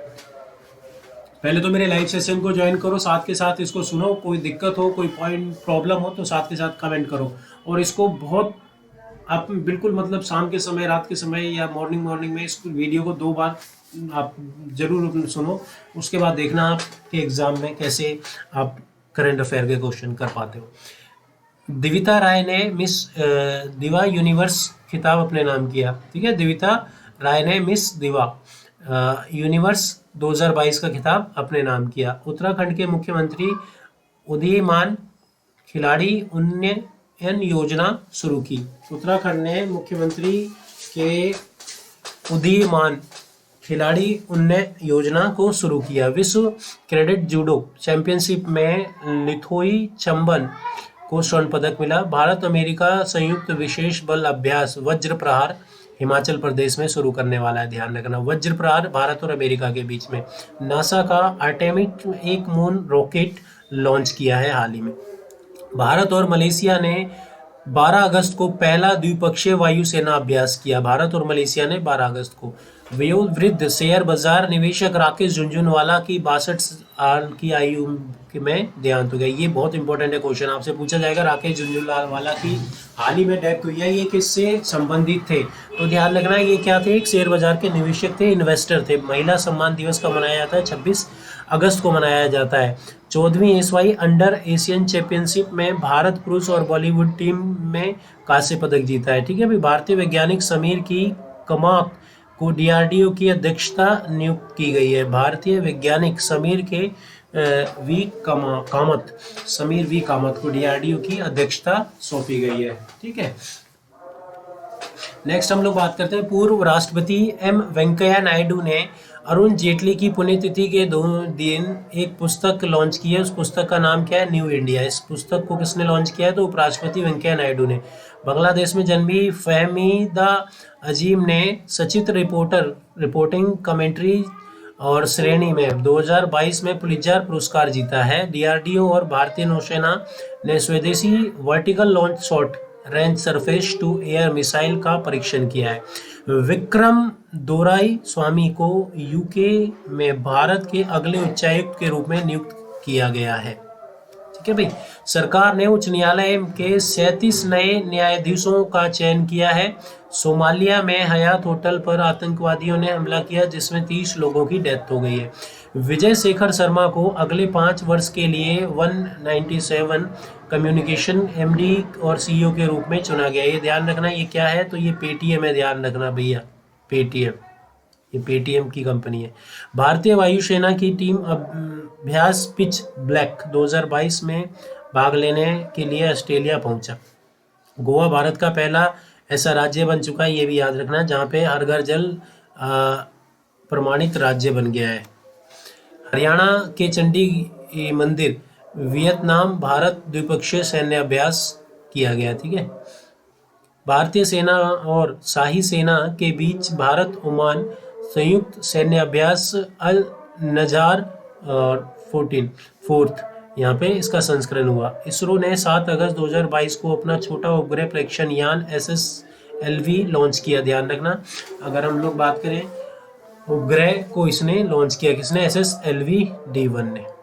पहले तो मेरे लाइव सेशन को ज्वाइन करो, साथ के साथ इसको सुनो। कोई दिक्कत हो, कोई पॉइंट प्रॉब्लम हो तो साथ के साथ कमेंट करो। और इसको बहुत आप बिल्कुल मतलब शाम के समय, रात के समय या मॉर्निंग में इस वीडियो को 2 बार आप जरूर सुनो। उसके बाद देखना आपके एग्जाम में कैसे आप करंट अफेयर के क्वेश्चन कर पाते हो। दिविता राय ने मिस दिवा यूनिवर्स खिताब अपने नाम किया। ठीक है, दिविता राय ने मिस दिवा यूनिवर्स 2022 का खिताब अपने नाम किया। उत्तराखंड के मुख्यमंत्री उदीयमान खिलाड़ी उन्नयन योजना शुरू की। उत्तराखंड ने मुख्यमंत्री के उदीयमान खिलाड़ी उन्नयन योजना को शुरू किया। विश्व क्रेडिट जूडो चैंपियनशिप में लिथोई चंबन को स्वर्ण पदक मिला। भारत अमेरिका संयुक्त विशेष बल अभ्यास वज्र प्रहार हिमाचल प्रदेश में शुरू करने वाला है, ध्यान रखना। वज्र प्रहार भारत और अमेरिका के बीच में। नासा का आर्टेमिस 1 मून रॉकेट लॉन्च किया है हाल ही में। भारत और मलेशिया ने 12 अगस्त को पहला द्विपक्षीय वायुसेना अभ्यास किया, भारत और मलेशिया ने 12 अगस्त को। वयोवृद्ध शेयर बाजार निवेशक राकेश झुनझुनवाला की 62 साल की आयु में देहांत हो गया। ये बहुत इंपॉर्टेंट है, क्वेश्चन आपसे पूछा जाएगा। राकेश झुनझुनवाला की हाल ही में डेथ हुई है, ये किससे संबंधित थे? तो ध्यान रखना, ये क्या थे? एक शेयर बाजार के निवेशक थे, इन्वेस्टर थे। महिला सम्मान दिवस का मनाया जाता है 26 अगस्त को मनाया जाता है। 14वीं एशियाई अंडर एशियन चैंपियनशिप में भारत पुरुष और बॉलीवुड टीम में कांस्य पदक जीता है। ठीक है भाई। भारतीय वैज्ञानिक समीर की कमाक को डीआरडीओ की अध्यक्षता नियुक्त की गई है। भारतीय वैज्ञानिक समीर के समीर वी कामत को डीआरडीओ की अध्यक्षता सौंपी गई है। ठीक है। नेक्स्ट हम लोग बात करते हैं, पूर्व राष्ट्रपति एम वेंकैया नायडू ने अरुण जेटली की पुण्यतिथि के दिन एक पुस्तक लॉन्च की है। उस पुस्तक का नाम क्या है? New India. इस पुस्तक को किसने लॉन्च किया है? तो उपराष्ट्रपति वेंकैया नायडू ने। बांग्लादेश में जन्मी फहमीदा अजीम ने सचित्र रिपोर्टिंग कमेंट्री और श्रेणी में 2022 में पुलित्जर पुरस्कार जीता है। डीआरडीओ और भारतीय नौसेना ने स्वदेशी vertical launch short range surface to air missile का परीक्षण किया है। विक्रम दोराई स्वामी को यूके में भारत के अगले उच्चायुक्त के रूप में नियुक्त किया गया है। ठीक है भाई। सरकार ने उच्च न्यायालय के 37 नए न्यायाधीशों का चयन किया है। सोमालिया में हयात होटल पर आतंकवादियों ने हमला किया, जिसमें 30 लोगों की डेथ हो गई है। विजय शेखर शर्मा को अगले 5 वर्ष के लिए 197 कम्युनिकेशन एमडी और सीईओ के रूप में चुना गया। ये ध्यान रखना, ये क्या है? तो ये पेटीएम है, ध्यान रखना भैया, पेटीएम। ये पेटीएम की कंपनी है। भारतीय वायुसेना की टीम अभ्यास पिच ब्लैक 2022 में भाग लेने के लिए ऑस्ट्रेलिया पहुंचा। गोवा भारत का पहला ऐसा राज्य बन चुका है, ये भी याद रखना, जहां पे हर घर जल प्रमाणित राज्य बन गया है। हरियाणा के चंडी मंदिर वियतनाम भारत द्विपक्षीय सैन्य अभ्यास किया गया। ठीक है। भारतीय सेना और शाही सेना के बीच भारत ओमान संयुक्त सैन्य अभ्यास अल नजार और 4th यहाँ पे इसका संस्करण हुआ। इसरो ने 7 अगस्त 2022 को अपना छोटा उपग्रह प्रेक्षण यान SSLV लॉन्च किया। ध्यान रखना, अगर हम लोग बात करें उपग्रह को, इसने लॉन्च किया किसने? SSLV D1 ने।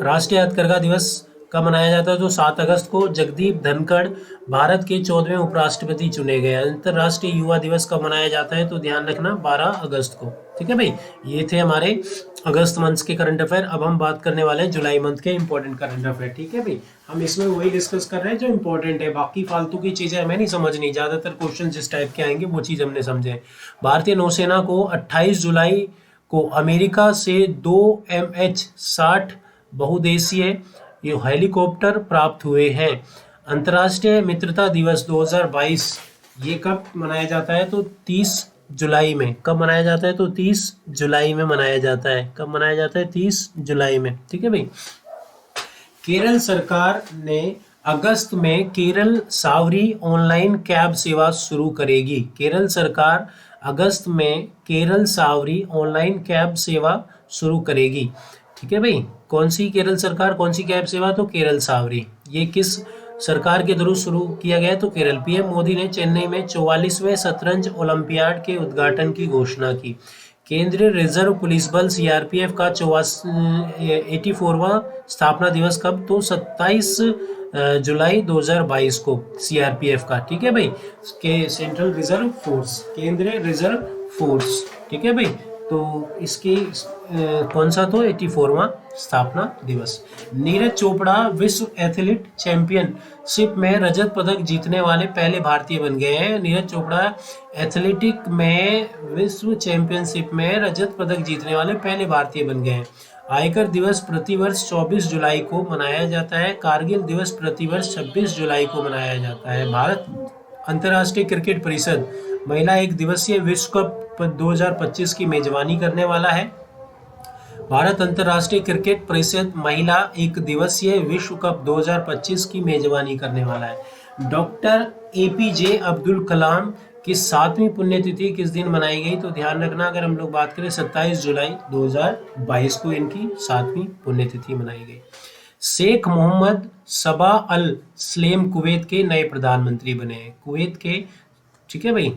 राष्ट्रीय हथकरघा दिवस कब मनाया जाता है? तो 7 अगस्त को। जगदीप धनखड़ भारत के 14वें उपराष्ट्रपति चुने गए। अंतर्राष्ट्रीय युवा दिवस कब मनाया जाता है? तो ध्यान रखना 12 अगस्त को। ठीक है भाई। ये थे हमारे अगस्त मंथ के करंट अफेयर। अब हम बात करने वाले हैं जुलाई मंथ के इंपॉर्टेंट करंट अफेयर। ठीक है भाई। हम इसमें वही डिस्कस कर रहे हैं जो इंपॉर्टेंट है, बाकी फालतू की चीजें हमें नहीं समझनी। ज्यादातर क्वेश्चन जिस टाइप के आएंगे वो चीज हमने समझे। भारतीय नौसेना को 28 जुलाई को अमेरिका से 2 MH-60 बहुउद्देशीय ये हेलीकॉप्टर प्राप्त हुए हैं। अंतर्राष्ट्रीय मित्रता दिवस 2022 ये कब मनाया जाता है? तो 30 जुलाई में। कब मनाया जाता है? तो 30 जुलाई में मनाया जाता है। कब मनाया जाता है? 30 जुलाई में। ठीक है भाई। केरल सरकार ने अगस्त में केरल सावरी ऑनलाइन कैब सेवा शुरू करेगी। केरल सरकार अगस्त में केरल सावरी ऑनलाइन कैब सेवा शुरू करेगी। ठीक है भाई। कौन सी केरल सरकार, कौन सी कैब सेवा? तो केरल सावरी। ये किस सरकार के थ्रू शुरू किया गया? तो केरल। पीएम मोदी ने चेन्नई में 44वें शतरंज ओलंपियाड के उद्घाटन की घोषणा की। केंद्रीय रिजर्व पुलिस बल सीआरपीएफ का 84वां स्थापना दिवस कब? तो 27 जुलाई 2022 को सीआरपीएफ का। ठीक है भाई। के सेंट्रल रिजर्व फोर्स, केंद्रीय रिजर्व फोर्स। ठीक है भाई। तो इसकी कौन सा? तो 84वां स्थापना दिवस। नीरज चोपड़ा विश्व एथलीट चैंपियनशिप में रजत पदक जीतने वाले पहले भारतीय बन गए हैं। नीरज चोपड़ा एथलेटिक में विश्व चैंपियनशिप में रजत पदक जीतने वाले पहले भारतीय बन गए हैं। आयकर दिवस प्रतिवर्ष 24 जुलाई को मनाया जाता है। कारगिल दिवस प्रतिवर्ष 26 जुलाई को मनाया जाता है। भारत अंतर्राष्ट्रीय क्रिकेट परिषद महिला एक दिवसीय विश्व कप 2025 की मेजबानी करने वाला है। भारत अंतर्राष्ट्रीय क्रिकेट परिषद महिला एक दिवसीय विश्व कप 2025 की मेजबानी करने वाला है। डॉक्टर APJ अब्दुल कलाम की 7वीं पुण्यतिथि किस दिन मनाई गई? तो ध्यान रखना, अगर हम लोग बात करें 27 जुलाई 2022 को इनकी 7वीं पुण्यतिथि मनाई गई। शेख मोहम्मद सबा अल स्लेम कुवैत के नए प्रधानमंत्री बने हैं। कुवैत के, ठीक है भाई,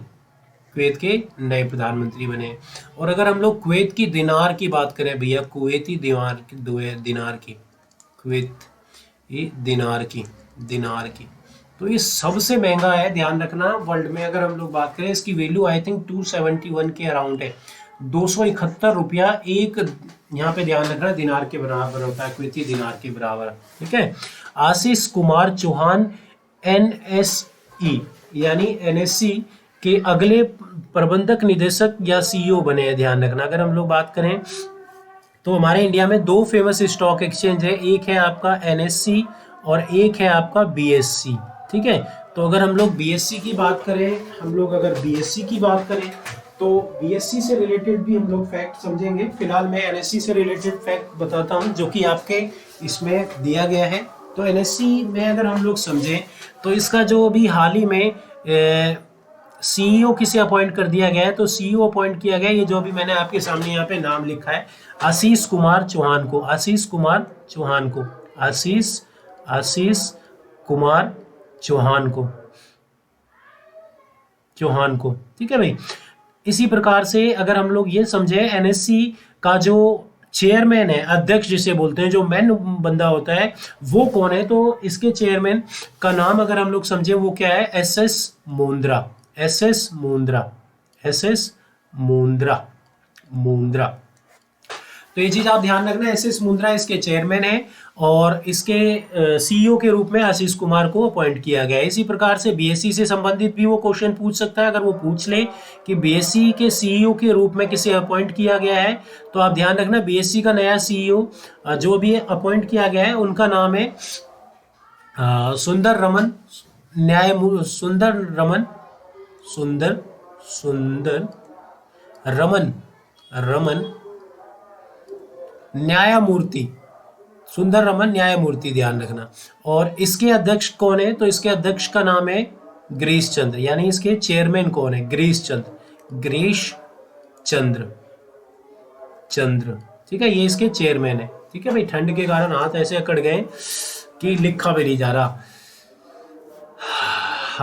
कुवैत के नए प्रधानमंत्री बने। और अगर हम लोग कुवैत की दिनार की बात करें भैया, कुवैती दिनार की, कुवैत दिनार की, तो ये सबसे महंगा है, ध्यान रखना वर्ल्ड में। अगर हम लोग बात करें इसकी वैल्यू आई थिंक 271 के अराउंड है, 271 रुपया एक, यहाँ पे ध्यान रखना दिनार के बराबर होता है, कुवैती दिनार के बराबर, ठीक है। आशीष कुमार चौहान NSE यानी NSE के अगले प्रबंधक निदेशक या CEO बने हैं, ध्यान रखना। अगर हम लोग बात करें तो हमारे इंडिया में दो फेमस स्टॉक एक्सचेंज है, एक है आपका NSE और एक है आपका BSE, ठीक है। तो अगर हम लोग BSE की बात करें, तो BSE से रिलेटेड भी हम लोग फैक्ट समझेंगे। फिलहाल मैं NSE से रिलेटेड फैक्ट बताता हूं जो कि आपके इसमें दिया गया है। तो NSE में अगर हम लोग समझें तो इसका जो अभी हाल ही में CEO किसे अपॉइंट कर दिया गया है, तो CEO अपॉइंट किया गया है, ये जो अभी मैंने आपके सामने यहाँ पे नाम लिखा है, आशीष कुमार चौहान को, आशीष कुमार चौहान को, ठीक है भाई। इसी प्रकार से अगर हम लोग ये समझे NSE का जो चेयरमैन है, अध्यक्ष जिसे बोलते हैं, जो मेन बंदा होता है, वो कौन है, तो इसके चेयरमैन का नाम अगर हम लोग समझे वो क्या है, SS मुंद्रा। तो ये चीज आप ध्यान रखना, SS मुंद्रा इसके चेयरमैन है और इसके CEO के रूप में आशीष कुमार को अपॉइंट किया गया है। इसी प्रकार से BSE से संबंधित भी वो क्वेश्चन पूछ सकता है। अगर वो पूछ ले कि BSE के CEO के रूप में किसे अपॉइंट किया गया है, तो आप ध्यान रखना BSE का नया CEO जो भी अपॉइंट किया गया है उनका नाम है सुंदर रमन न्यायमूर्ति, ध्यान रखना। और इसके अध्यक्ष कौन है, तो इसके अध्यक्ष का नाम है गिरीश चंद्र, यानी इसके चेयरमैन कौन है, गिरीश चंद्र, ठीक है, ये इसके चेयरमैन है, ठीक है भाई। ठंड के कारण हाथ ऐसे अकड़ गए कि लिखा भी नहीं जा रहा।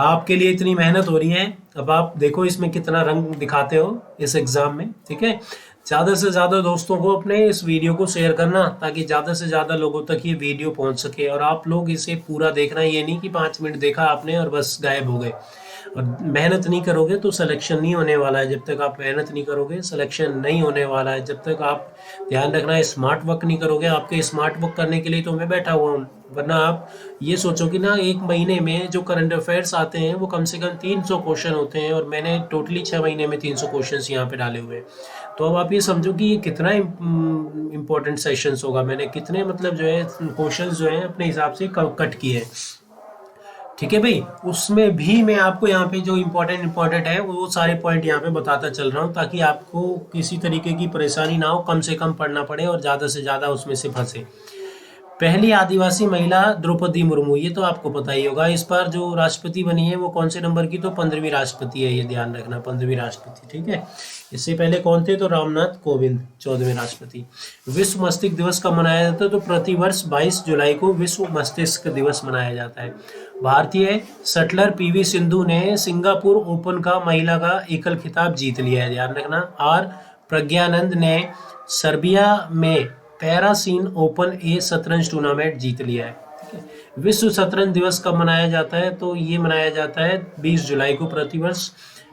आपके लिए इतनी मेहनत हो रही है, अब आप देखो इसमें कितना रंग दिखाते हो इस एग्जाम में, ठीक है। ज़्यादा से ज़्यादा दोस्तों को अपने इस वीडियो को शेयर करना ताकि ज़्यादा से ज़्यादा लोगों तक ये वीडियो पहुंच सके। और आप लोग इसे पूरा देखना, ये नहीं कि 5 मिनट देखा आपने और बस गायब हो गए। और मेहनत नहीं करोगे तो सिलेक्शन नहीं होने वाला है। जब तक आप मेहनत नहीं करोगे सिलेक्शन नहीं होने वाला है। जब तक आप, ध्यान रखना, स्मार्ट वर्क नहीं करोगे। आपके स्मार्ट वर्क करने के लिए तो मैं बैठा हुआ हूँ, वरना आप ये सोचो कि ना एक महीने में जो करंट अफेयर्स आते हैं वो कम से कम 300 क्वेश्चन होते हैं और मैंने टोटली 6 महीने में 300 क्वेश्चन यहाँ पे डाले हुए हैं। तो अब आप ये समझो कि ये कितना इम्पोर्टेंट सेशंस होगा। मैंने कितने मतलब जो है क्वेश्चंस जो है अपने हिसाब से कट किए हैं, ठीक है भाई। उसमें भी मैं आपको यहाँ पे जो इम्पोर्टेंट है वो सारे पॉइंट यहाँ पे बताता चल रहा हूँ ताकि आपको किसी तरीके की परेशानी ना हो, कम से कम पढ़ना पड़े और ज़्यादा से ज़्यादा उसमें से फंसे। पहली आदिवासी महिला द्रौपदी मुर्मू, ये तो आपको पता ही होगा। इस बार जो राष्ट्रपति बनी है वो कौन से नंबर की, तो 15वीं राष्ट्रपति है, ये ध्यान रखना, 15वीं राष्ट्रपति, ठीक है। इससे पहले कौन थे, तो रामनाथ कोविंद 14वें राष्ट्रपति। विश्व मस्तिष्क दिवस कब मनाया जाता है, तो प्रतिवर्ष 22 जुलाई को विश्व मस्तिष्क दिवस मनाया जाता है। भारतीय शटलर PV सिंधु ने सिंगापुर ओपन का महिला का एकल खिताब जीत लिया है, ध्यान रखना। R प्रज्ञानंद ने सर्बिया में पैरासीन ओपन शतरंज टूर्नामेंट जीत लिया है, ठीक है। विश्व शतरंज दिवस कब मनाया जाता है, तो ये मनाया जाता है 20 जुलाई को प्रतिवर्ष।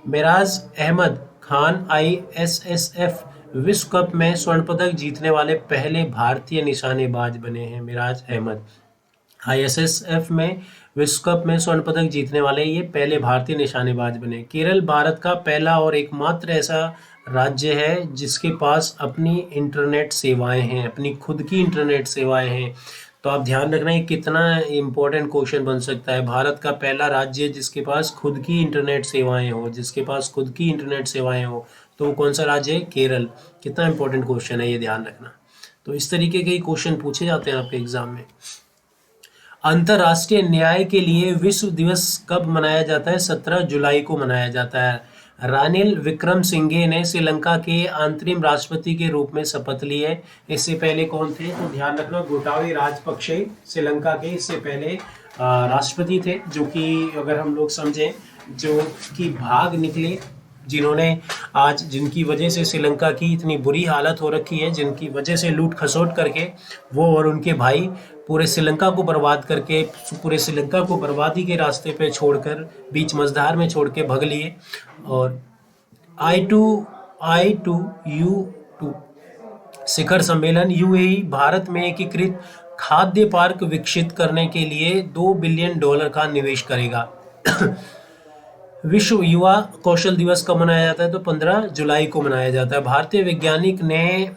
मेराज अहमद खान ISSF विश्व कप में स्वर्ण पदक जीतने वाले पहले भारतीय निशानेबाज बने हैं। मेराज अहमद ISSF में विश्व कप में स्वर्ण पदक जीतने वाले ये पहले भारतीय निशानेबाज बने। केरल भारत का पहला और एकमात्र ऐसा राज्य है जिसके पास अपनी इंटरनेट सेवाएं हैं, अपनी खुद की इंटरनेट सेवाएं हैं। तो आप ध्यान रखना, ये कितना इंपॉर्टेंट क्वेश्चन बन सकता है। भारत का पहला राज्य जिसके पास खुद की इंटरनेट सेवाएं हो, तो वो कौन सा राज्य है, केरल। कितना इंपॉर्टेंट क्वेश्चन है, ये ध्यान रखना। तो इस तरीके के ही क्वेश्चन पूछे जाते हैं आपके एग्जाम में। अंतर्राष्ट्रीय न्याय के लिए विश्व दिवस कब मनाया जाता है, 17 जुलाई को मनाया जाता है। रानिल विक्रमसिंघे ने श्रीलंका के अंतरिम राष्ट्रपति के रूप में शपथ ली है। इससे पहले कौन थे तो ध्यान रखना, गोटाबाया राजपक्षे श्रीलंका के इससे पहले राष्ट्रपति थे, जो कि अगर हम लोग समझें जो कि भाग निकले, जिन्होंने आज जिनकी वजह से श्रीलंका की इतनी बुरी हालत हो रखी है, जिनकी वजह से लूट खसोट करके वो और उनके भाई पूरे श्रीलंका को बर्बाद करके, पूरे श्रीलंका को बर्बादी के रास्ते पे छोड़कर बीच मझधार में छोड़ के भग लिए। और I2U2 शिखर सम्मेलन यूएई भारत में एकीकृत खाद्य पार्क विकसित करने के लिए $2 बिलियन का निवेश करेगा। विश्व युवा कौशल दिवस कब मनाया जाता है तो 15 जुलाई को मनाया जाता है। भारतीय वैज्ञानिक ने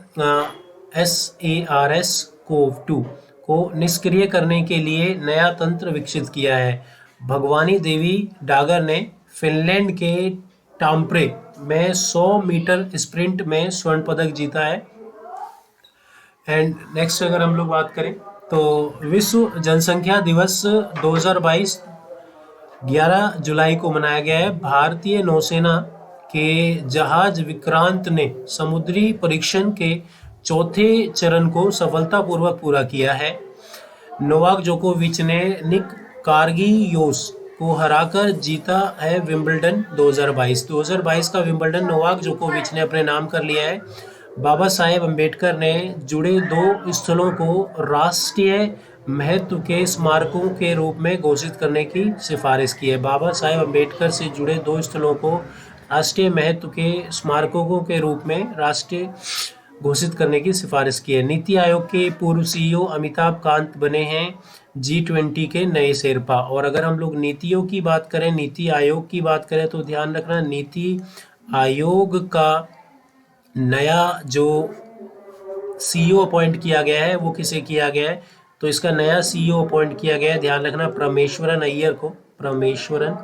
SARS-CoV-2 को निष्क्रिय करने के लिए नया तंत्र विकसित किया है। भगवानी देवी डागर ने फिनलैंड के टाम्परे में 100 मीटर स्प्रिंट में स्वर्ण पदक जीता है। एंड नेक्स्ट अगर हम लोग बात करें तो विश्व जनसंख्या दिवस 2022 11 जुलाई को मनाया गया है। भारतीय नौसेना के जहाज विक्रांत ने समुद्री परीक्षण के चौथे चरण को सफलतापूर्वक पूरा किया है। नोवाक जोकोविच ने निक कार्गियोस को हराकर जीता है विंबलडन 2022। 2022 का विंबलडन नोवाक जोकोविच ने अपने नाम कर लिया है। बाबा साहेब अम्बेडकर ने जुड़े 2 स्थलों को राष्ट्रीय महत्व के स्मारकों के रूप में घोषित करने की सिफारिश की है। बाबा साहेब अम्बेडकर से जुड़े 2 स्थलों को राष्ट्रीय महत्व के स्मारकों के रूप में राष्ट्रीय घोषित करने की सिफारिश की है। नीति आयोग के पूर्व CEO अमिताभ कांत बने हैं G20 के नए शेरपा। और अगर हम लोग नीतियों की बात करें, नीति आयोग की बात करें तो ध्यान रखना, नीति आयोग का नया जो CEO अपॉइंट किया गया है वो किसे किया गया है तो इसका नया CEO अपॉइंट किया गया है, ध्यान रखना, परमेश्वरन अय्यर को। परमेश्वरन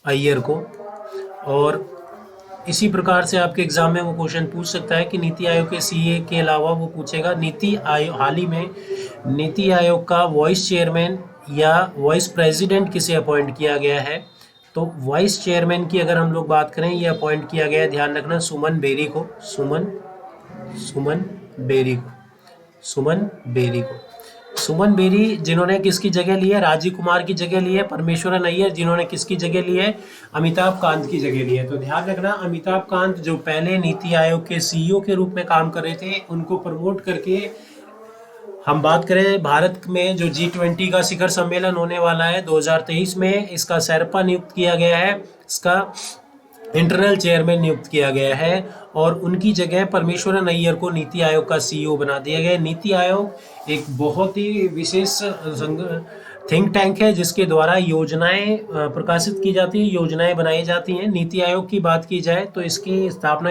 अय्यर को। और इसी प्रकार से आपके एग्जाम में वो क्वेश्चन पूछ सकता है कि नीति आयोग के CA के अलावा वो पूछेगा नीति आयोग, हाल ही में नीति आयोग का वाइस चेयरमैन या वाइस प्रेसिडेंट किसे अपॉइंट किया गया है तो वाइस चेयरमैन की अगर हम लोग बात करें, ये अपॉइंट किया गया है, ध्यान रखना, सुमन बेरी को। सुमन बेरी जिन्होंने किसकी जगह ली है, राजीव कुमार की जगह ली है। परमेश्वरन अय्यर जिन्होंने किसकी जगह ली है, अमिताभ कांत की जगह ली है। तो ध्यान रखना, अमिताभ कांत जो पहले नीति आयोग के CEO के रूप में काम कर रहे थे, उनको प्रमोट करके हम बात करें भारत में जो G20 का शिखर सम्मेलन होने वाला है 2023 में, इसका शेरपा नियुक्त किया गया है, इसका इंटरनल चेयरमैन नियुक्त किया गया है और उनकी जगह परमेश्वरन अय्यर को नीति आयोग का CEO बना दिया गया है। नीति आयोग एक बहुत ही विशेष थिंक टैंक है जिसके द्वारा योजनाएं प्रकाशित की जाती है, योजनाएं बनाई जाती हैं। नीति आयोग की बात की जाए तो इसकी स्थापना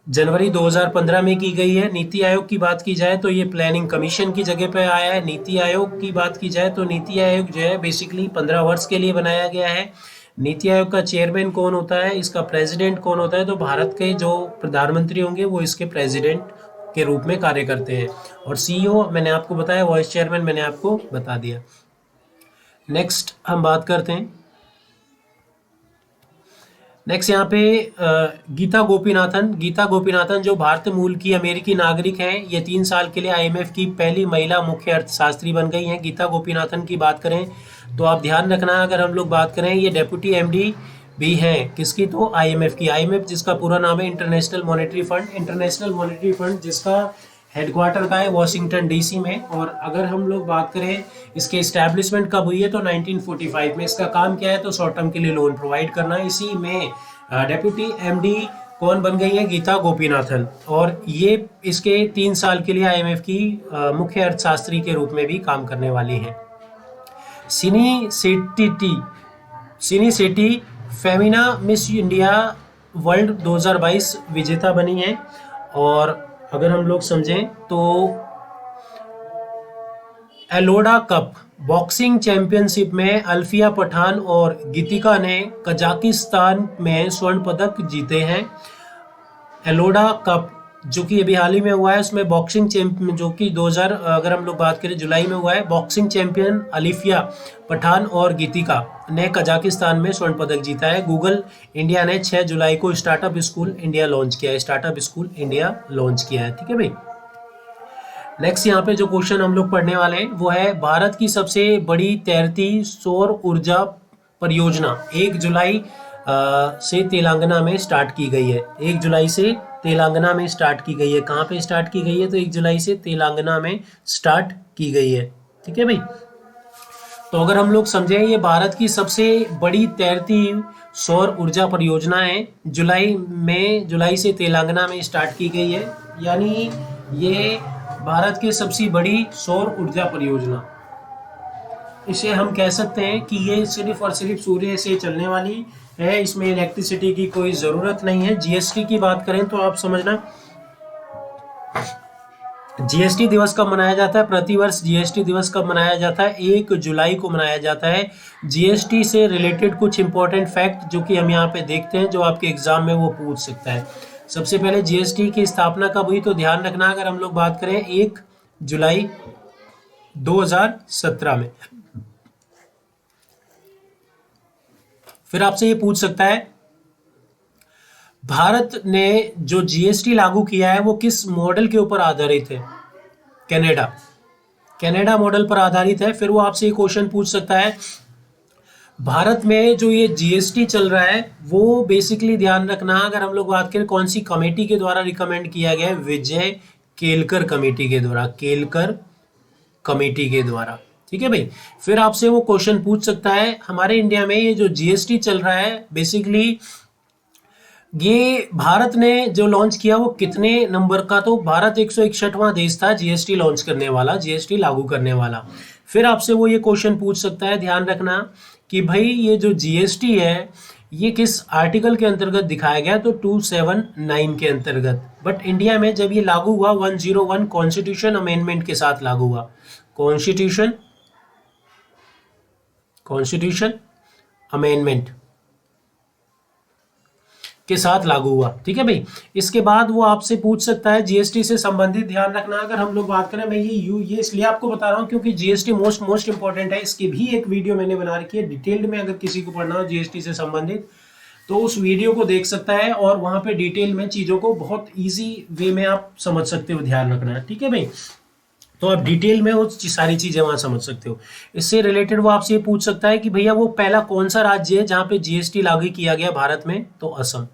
जनवरी 2015 में की गई है। नीति आयोग की बात की जाए तो ये प्लानिंग कमीशन की जगह पे आया है। नीति आयोग की बात की जाए तो नीति आयोग जो है बेसिकली 15 वर्ष के लिए बनाया गया है। नीति आयोग का चेयरमैन कौन होता है, इसका प्रेसिडेंट कौन होता है तो भारत के जो प्रधानमंत्री होंगे वो इसके प्रेसिडेंट के रूप में कार्य करते हैं। और CEO मैंने आपको बताया, वाइस चेयरमैन मैंने आपको बता दिया। नेक्स्ट हम बात करते हैं, नेक्स्ट यहाँ पे गीता गोपीनाथन जो भारतीय मूल की अमेरिकी नागरिक हैं, ये 3 साल के लिए IMF की पहली महिला मुख्य अर्थशास्त्री बन गई हैं। गीता गोपीनाथन की बात करें तो आप ध्यान रखना, अगर हम लोग बात करें ये डेप्यूटी MD भी हैं किसकी तो IMF की। IMF जिसका पूरा नाम है इंटरनेशनल मॉनेटरी फंड, जिसका हेडक्वार्टर का है वॉशिंगटन DC में। और अगर हम लोग बात करें इसके इस्टेब्लिशमेंट कब हुई है तो 1945 में। इसका काम क्या है तो शॉर्ट टर्म के लिए लोन प्रोवाइड करना। इसी में डेप्यूटी MD कौन बन गई है, गीता गोपीनाथन, और ये इसके 3 साल के लिए IMF की मुख्य अर्थशास्त्री के रूप में भी काम करने वाली हैं। Sini Shetty Femina Miss India World 2022 विजेता बनी है। और अगर हम लोग समझें तो एलोडा कप बॉक्सिंग चैंपियनशिप में अल्फिया पठान और गीतिका ने कजाकिस्तान में स्वर्ण पदक जीते हैं। एलोडा कप जो कि अभी हाल ही में हुआ है, उसमें बॉक्सिंग चैंपियन जो कि 2000 अगर हम लोग बात करें जुलाई में हुआ है, बॉक्सिंग चैंपियन अलिफिया पठान और गीतिका ने कजाकिस्तान में स्वर्ण पदक जीता है। गूगल इंडिया ने 6 जुलाई को स्टार्टअप स्कूल इंडिया लॉन्च किया है, स्टार्टअप स्कूल इंडिया लॉन्च किया है। ठीक है भाई। नेक्स्ट यहाँ पे जो क्वेश्चन हम लोग पढ़ने वाले हैं वो है, भारत की सबसे बड़ी तैरती सौर ऊर्जा परियोजना 1 जुलाई से तेलंगाना में स्टार्ट की गई है। 1 जुलाई से तेलंगाना में स्टार्ट की गई है। कहाँ पे स्टार्ट की गई है? तो 1 जुलाई से तेलंगाना में स्टार्ट की गई है। ठीक है भाई। तो अगर हम लोग समझें, ये भारत की सबसे बड़ी तैरती सौर ऊर्जा परियोजना है, जुलाई से तेलंगाना में स्टार्ट की गई है। यानी ये भारत की सबसे बड़ी सौर ऊर्जा परियोजना, इसे हम कह सकते हैं कि ये सिर्फ और सिर्फ सूर्य से चलने वाली है, इसमें इलेक्ट्रिसिटी की कोई ज़रूरत नहीं है। जीएसटी की बात करें तो आप समझना, जीएसटी दिवस कब मनाया जाता है? प्रतिवर्ष जीएसटी दिवस कब मनाया जाता है? 1 जुलाई को मनाया जाता है। जीएसटी से रिलेटेड कुछ इंपॉर्टेंट फैक्ट जो कि हम यहाँ पे देखते हैं, जो आपके एग्जाम में वो पूछ सकता है। सबसे पहले जीएसटी की स्थापना कब हुई? तो ध्यान रखना, अगर हम लोग बात करें 1 जुलाई 2017 में। फिर आपसे ये पूछ सकता है, भारत ने जो जीएसटी लागू किया है वो किस मॉडल के ऊपर आधारित है? कनाडा मॉडल पर आधारित है। फिर वो आपसे ये क्वेश्चन पूछ सकता है, भारत में जो ये जीएसटी चल रहा है वो बेसिकली, ध्यान रखना, अगर हम लोग बात करें कौन सी कमेटी के द्वारा रिकमेंड किया गया है? विजय केलकर कमेटी के द्वारा, केलकर कमेटी के द्वारा। ठीक है भाई। फिर आपसे वो क्वेश्चन पूछ सकता है, हमारे इंडिया में ये जो जीएसटी चल रहा है बेसिकली ये भारत ने जो लॉन्च किया वो कितने नंबर का? तो भारत 161वां देश था जीएसटी लॉन्च करने वाला, जीएसटी लागू करने वाला। फिर आपसे वो ये क्वेश्चन पूछ सकता है, ध्यान रखना, कि भाई ये जो जीएसटी है ये किस आर्टिकल के अंतर्गत दिखाया गया? तो 279 के अंतर्गत। बट इंडिया में जब ये लागू हुआ 101 कॉन्स्टिट्यूशन अमेंडमेंट के साथ लागू हुआ, कॉन्स्टिट्यूशन अमेंडमेंट के साथ लागू हुआ। ठीक है भाई। इसके बाद वो आपसे पूछ सकता है जीएसटी से संबंधित, ध्यान रखना, अगर हम लोग बात करें, मैं ये इसलिए आपको बता रहा हूँ क्योंकि जीएसटी मोस्ट इंपॉर्टेंट है। इसकी भी एक वीडियो मैंने बना रखी है डिटेल्ड में, अगर किसी को पढ़ना हो जीएसटी से संबंधित तो उस वीडियो को देख सकता है और वहां पे डिटेल में चीजों को बहुत ईजी वे में आप समझ सकते हो, ध्यान रखना है। ठीक है भाई। तो आप डिटेल में वो सारी चीजें वहां समझ सकते हो। इससे रिलेटेड वो आपसे ये पूछ सकता है कि भैया वो पहला कौन सा राज्य है जहां पे जीएसटी लागू किया गया भारत में? तो असम।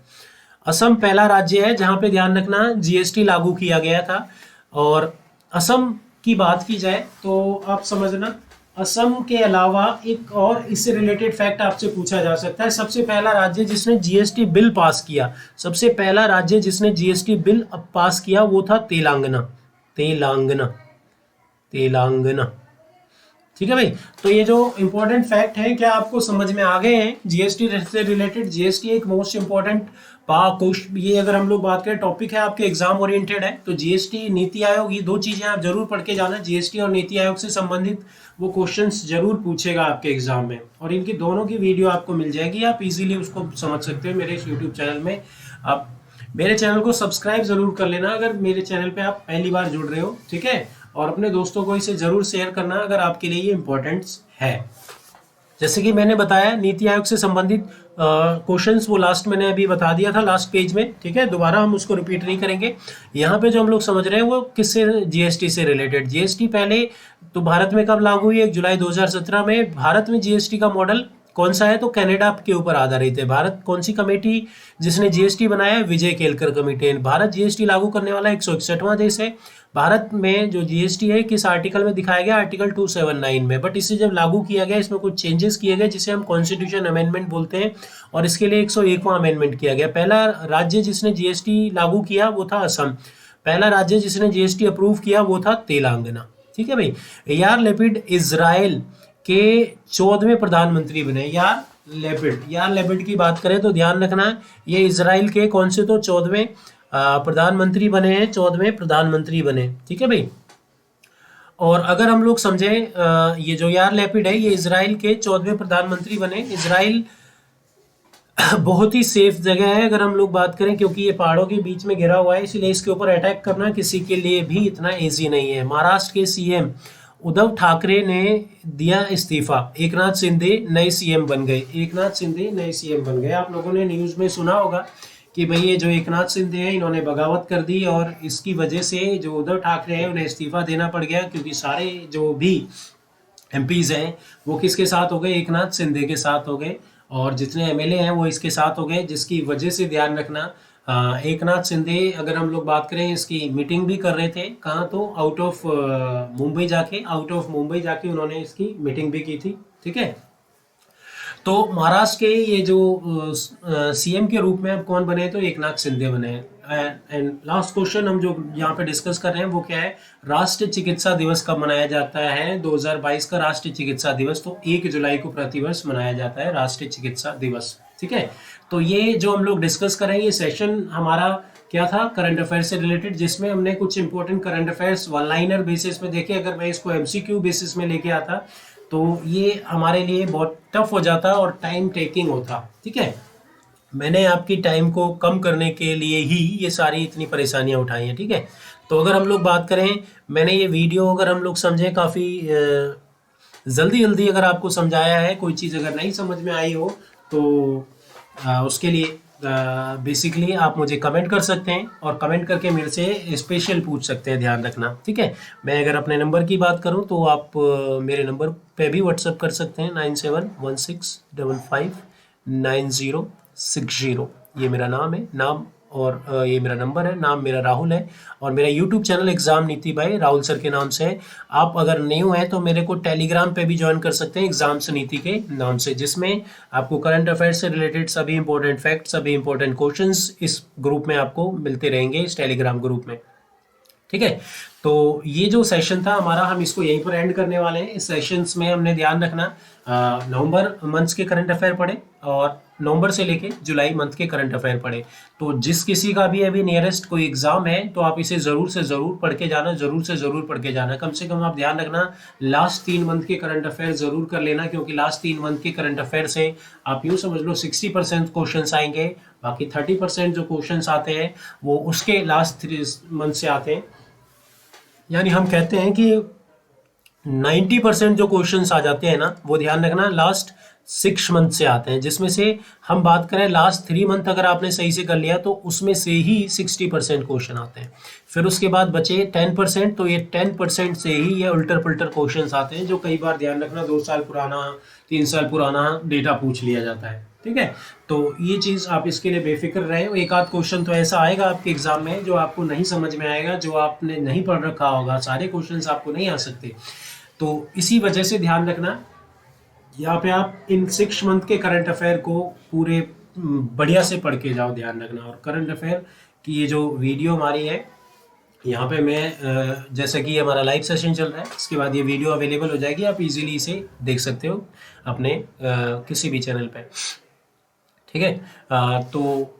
असम पहला राज्य है जहां पे, ध्यान रखना, जीएसटी लागू किया गया था। और असम की बात की जाए तो आप समझना, असम के अलावा एक और इससे रिलेटेड फैक्ट आपसे पूछा जा सकता है, सबसे पहला राज्य जिसने जीएसटी बिल पास किया, सबसे पहला राज्य जिसने जीएसटी बिल पास किया वो था तेलंगाना। ठीक है भाई। तो ये जो इंपॉर्टेंट फैक्ट है, क्या आपको समझ में आ गए हैं जीएसटी से रिलेटेड? जीएसटी एक मोस्ट इंपॉर्टेंट ये अगर हम लोग बात करें टॉपिक है, आपके एग्जाम ओरिएंटेड है, तो जीएसटी, नीति आयोग, ये दो चीजें आप जरूर पढ़ के जाना। जीएसटी और नीति आयोग से संबंधित वो क्वेश्चंस जरूर पूछेगा आपके एग्जाम में, और इनकी दोनों की वीडियो आपको मिल जाएगी, आप इजीली उसको समझ सकते हो मेरे इस यूट्यूब चैनल में। आप मेरे चैनल को सब्सक्राइब जरूर कर लेना अगर मेरे चैनल पे आप पहली बार जुड़ रहे हो। ठीक है। और अपने दोस्तों को इसे जरूर शेयर करना अगर आपके लिए ये इंपॉर्टेंट है। जैसे कि मैंने बताया, नीति आयोग से संबंधित क्वेश्चंस वो लास्ट मैंने अभी बता दिया था लास्ट पेज में। ठीक है, दोबारा हम उसको रिपीट नहीं करेंगे। यहाँ पे जो हम लोग समझ रहे हैं वो किससे? जीएसटी से रिलेटेड। जीएसटी पहले तो भारत में कब लागू हुई? 1 जुलाई 2017 में। भारत में जीएसटी का मॉडल कौन सा है? तो कनाडा के ऊपर आधारित है। भारत कौन सी कमेटी जिसने जीएसटी बनाया है? विजय केलकर कमेटी। भारत जीएसटी लागू करने वाला 161वां देश है। भारत में जो जीएसटी है किस आर्टिकल में दिखाया गया? आर्टिकल 279 में। बट इसे जब लागू किया गया इसमें कुछ चेंजेस किए गए जिसे हम कॉन्स्टिट्यूशन अमेंडमेंट बोलते हैं, और इसके लिए 101वां अमेंडमेंट किया गया। पहला राज्य जिसने जीएसटी लागू किया वो था असम। पहला राज्य जिसने जीएसटी अप्रूव किया वो था तेलंगाना। ठीक है भाई। यार लैपिड इजराइल के 14वें प्रधानमंत्री बने। यार लैपिड की बात करें तो ध्यान रखना, ये इजराइल के कौन से? तो 14वें प्रधानमंत्री बने हैं, 14वें प्रधानमंत्री बने। ठीक है भाई। और अगर हम लोग समझें, ये जो यार लैपिड है ये इजराइल के 14वें प्रधानमंत्री बने। इजराइल बहुत ही सेफ जगह है अगर हम लोग बात करें, क्योंकि ये पहाड़ों के बीच में घिरा हुआ है, इसलिए इसके ऊपर अटैक करना किसी के लिए भी इतना इजी नहीं है। महाराष्ट्र के सीएम उद्धव ठाकरे ने दिया इस्तीफा, एकनाथ शिंदे नए सीएम बन गए। एकनाथ शिंदे नए सीएम बन गए। आप लोगों ने न्यूज़ में सुना होगा कि भाई ये जो एकनाथ शिंदे हैं इन्होंने बगावत कर दी, और इसकी वजह से जो उद्धव ठाकरे हैं उन्हें इस्तीफा देना पड़ गया, क्योंकि सारे जो भी एमपीज हैं वो किसके साथ हो गए, एकनाथ शिंदे के साथ हो गए, और जितने एमएलए हैं वो इसके साथ हो गए, जिसकी वजह से ध्यान रखना एकनाथ शिंदे अगर हम लोग बात करें इसकी मीटिंग भी कर रहे थे, कहाँ तो आउट ऑफ मुंबई जाके उन्होंने इसकी मीटिंग भी की थी। ठीक है, तो महाराष्ट्र के ये जो सीएम के रूप में अब कौन बने, तो एकनाथ शिंदे बने हैं। एंड लास्ट क्वेश्चन हम जो यहाँ पे डिस्कस कर रहे हैं वो क्या है, राष्ट्रीय चिकित्सा दिवस कब मनाया जाता है। 2022 का राष्ट्रीय चिकित्सा दिवस तो 1 जुलाई को प्रतिवर्ष मनाया जाता है राष्ट्रीय चिकित्सा दिवस। ठीक है, तो ये जो हम लोग डिस्कस कर रहे हैं ये सेशन हमारा क्या था, करंट अफेयर से रिलेटेड, जिसमें हमने कुछ important current affairs one liner basis में देखे। अगर मैं इसको एमसीक्यू बेसिस में लेके आता तो ये हमारे लिए बहुत टफ हो जाता और टाइम टेकिंग होता। ठीक है, मैंने आपकी टाइम को कम करने के लिए ही ये सारी इतनी परेशानियां उठाई हैं। ठीक है, तो अगर हम लोग बात करें, मैंने ये वीडियो अगर हम लोग समझें काफ़ी जल्दी जल्दी अगर आपको समझाया है, कोई चीज़ अगर नहीं समझ में आई हो तो उसके लिए बेसिकली आप मुझे कमेंट कर सकते हैं, और कमेंट करके मेरे से स्पेशल पूछ सकते हैं, ध्यान रखना। ठीक है, मैं अगर अपने नंबर की बात करूं तो आप मेरे नंबर पे भी व्हाट्सअप कर सकते हैं, 9716559060। ये मेरा नाम है, नाम और ये मेरा नंबर है, नाम मेरा राहुल है, और मेरा यूट्यूब चैनल एग्जाम नीति बाय राहुल सर के नाम से है। आप अगर न्यू हैं तो मेरे को टेलीग्राम पे भी ज्वाइन कर सकते हैं एग्जाम्स नीति के नाम से, जिसमें आपको करंट अफेयर से रिलेटेड सभी इंपॉर्टेंट फैक्ट, सभी इंपॉर्टेंट क्वेश्चंस इस ग्रुप में आपको मिलते रहेंगे, इस टेलीग्राम ग्रुप में। ठीक है, तो ये जो सेशन था हमारा, हम इसको यहीं पर एंड करने वाले हैं। इस सेशंस में हमने ध्यान रखना नवंबर मंथ्स के करंट अफेयर पढ़े, और नवंबर से लेके जुलाई मंथ के करंट अफेयर पढ़े। तो जिस किसी का भी अभी नियरेस्ट कोई एग्जाम है तो आप इसे ज़रूर से ज़रूर पढ़ के जाना, ज़रूर से ज़रूर पढ़ के जाना। कम से कम आप ध्यान रखना लास्ट 3 मंथ के करंट अफेयर ज़रूर कर लेना, क्योंकि लास्ट 3 मंथ के करंट अफेयर से आप यूँ समझ लो 60% क्वेश्चन आएंगे, बाकी 30% जो क्वेश्चन आते हैं वो उसके लास्ट 3 मंथ से आते हैं। यानी हम कहते हैं कि 90% जो क्वेश्चंस आ जाते हैं ना, वो ध्यान रखना लास्ट 6 मंथ से आते हैं, जिसमें से हम बात करें लास्ट 3 मंथ अगर आपने सही से कर लिया तो उसमें से ही 60% क्वेश्चन आते हैं। फिर उसके बाद बचे 10%, तो ये 10% से ही ये उल्टर पुल्टर क्वेश्चन आते हैं, जो कई बार ध्यान रखना 2 साल पुराना, 3 साल पुराना डेटा पूछ लिया जाता है। ठीक है, तो ये चीज़ आप इसके लिए बेफिक्र रहे। एक आध क्वेश्चन तो ऐसा आएगा आपके एग्जाम में जो आपको नहीं समझ में आएगा, जो आपने नहीं पढ़ रखा होगा, सारे क्वेश्चंस आपको नहीं आ सकते। तो इसी वजह से ध्यान रखना, यहाँ पे आप इन 6 मंथ के करंट अफेयर को पूरे बढ़िया से पढ़ के जाओ, ध्यान रखना। और करंट अफेयर की ये जो वीडियो हमारी है, यहाँ पे मैं जैसा कि हमारा लाइव सेशन चल रहा है, इसके बाद ये वीडियो अवेलेबल हो जाएगी, आप इजीली इसे देख सकते हो अपने किसी भी चैनल पे। ठीक है, तो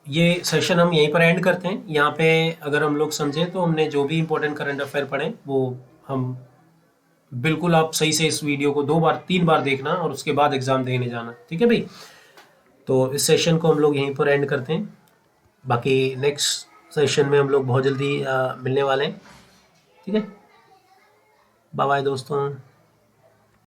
ये सेशन हम यहीं पर एंड करते हैं। यहाँ पे अगर हम लोग समझें तो हमने जो भी इम्पोर्टेंट करंट अफेयर पढ़े वो हम बिल्कुल, आप सही से इस वीडियो को 2 बार 3 बार देखना और उसके बाद एग्ज़ाम देने जाना। ठीक है भाई, तो इस सेशन को हम लोग यहीं पर एंड करते हैं। बाकी नेक्स्ट सेशन में हम लोग बहुत जल्दी मिलने वाले हैं। ठीक है, बाय बाय दोस्तों।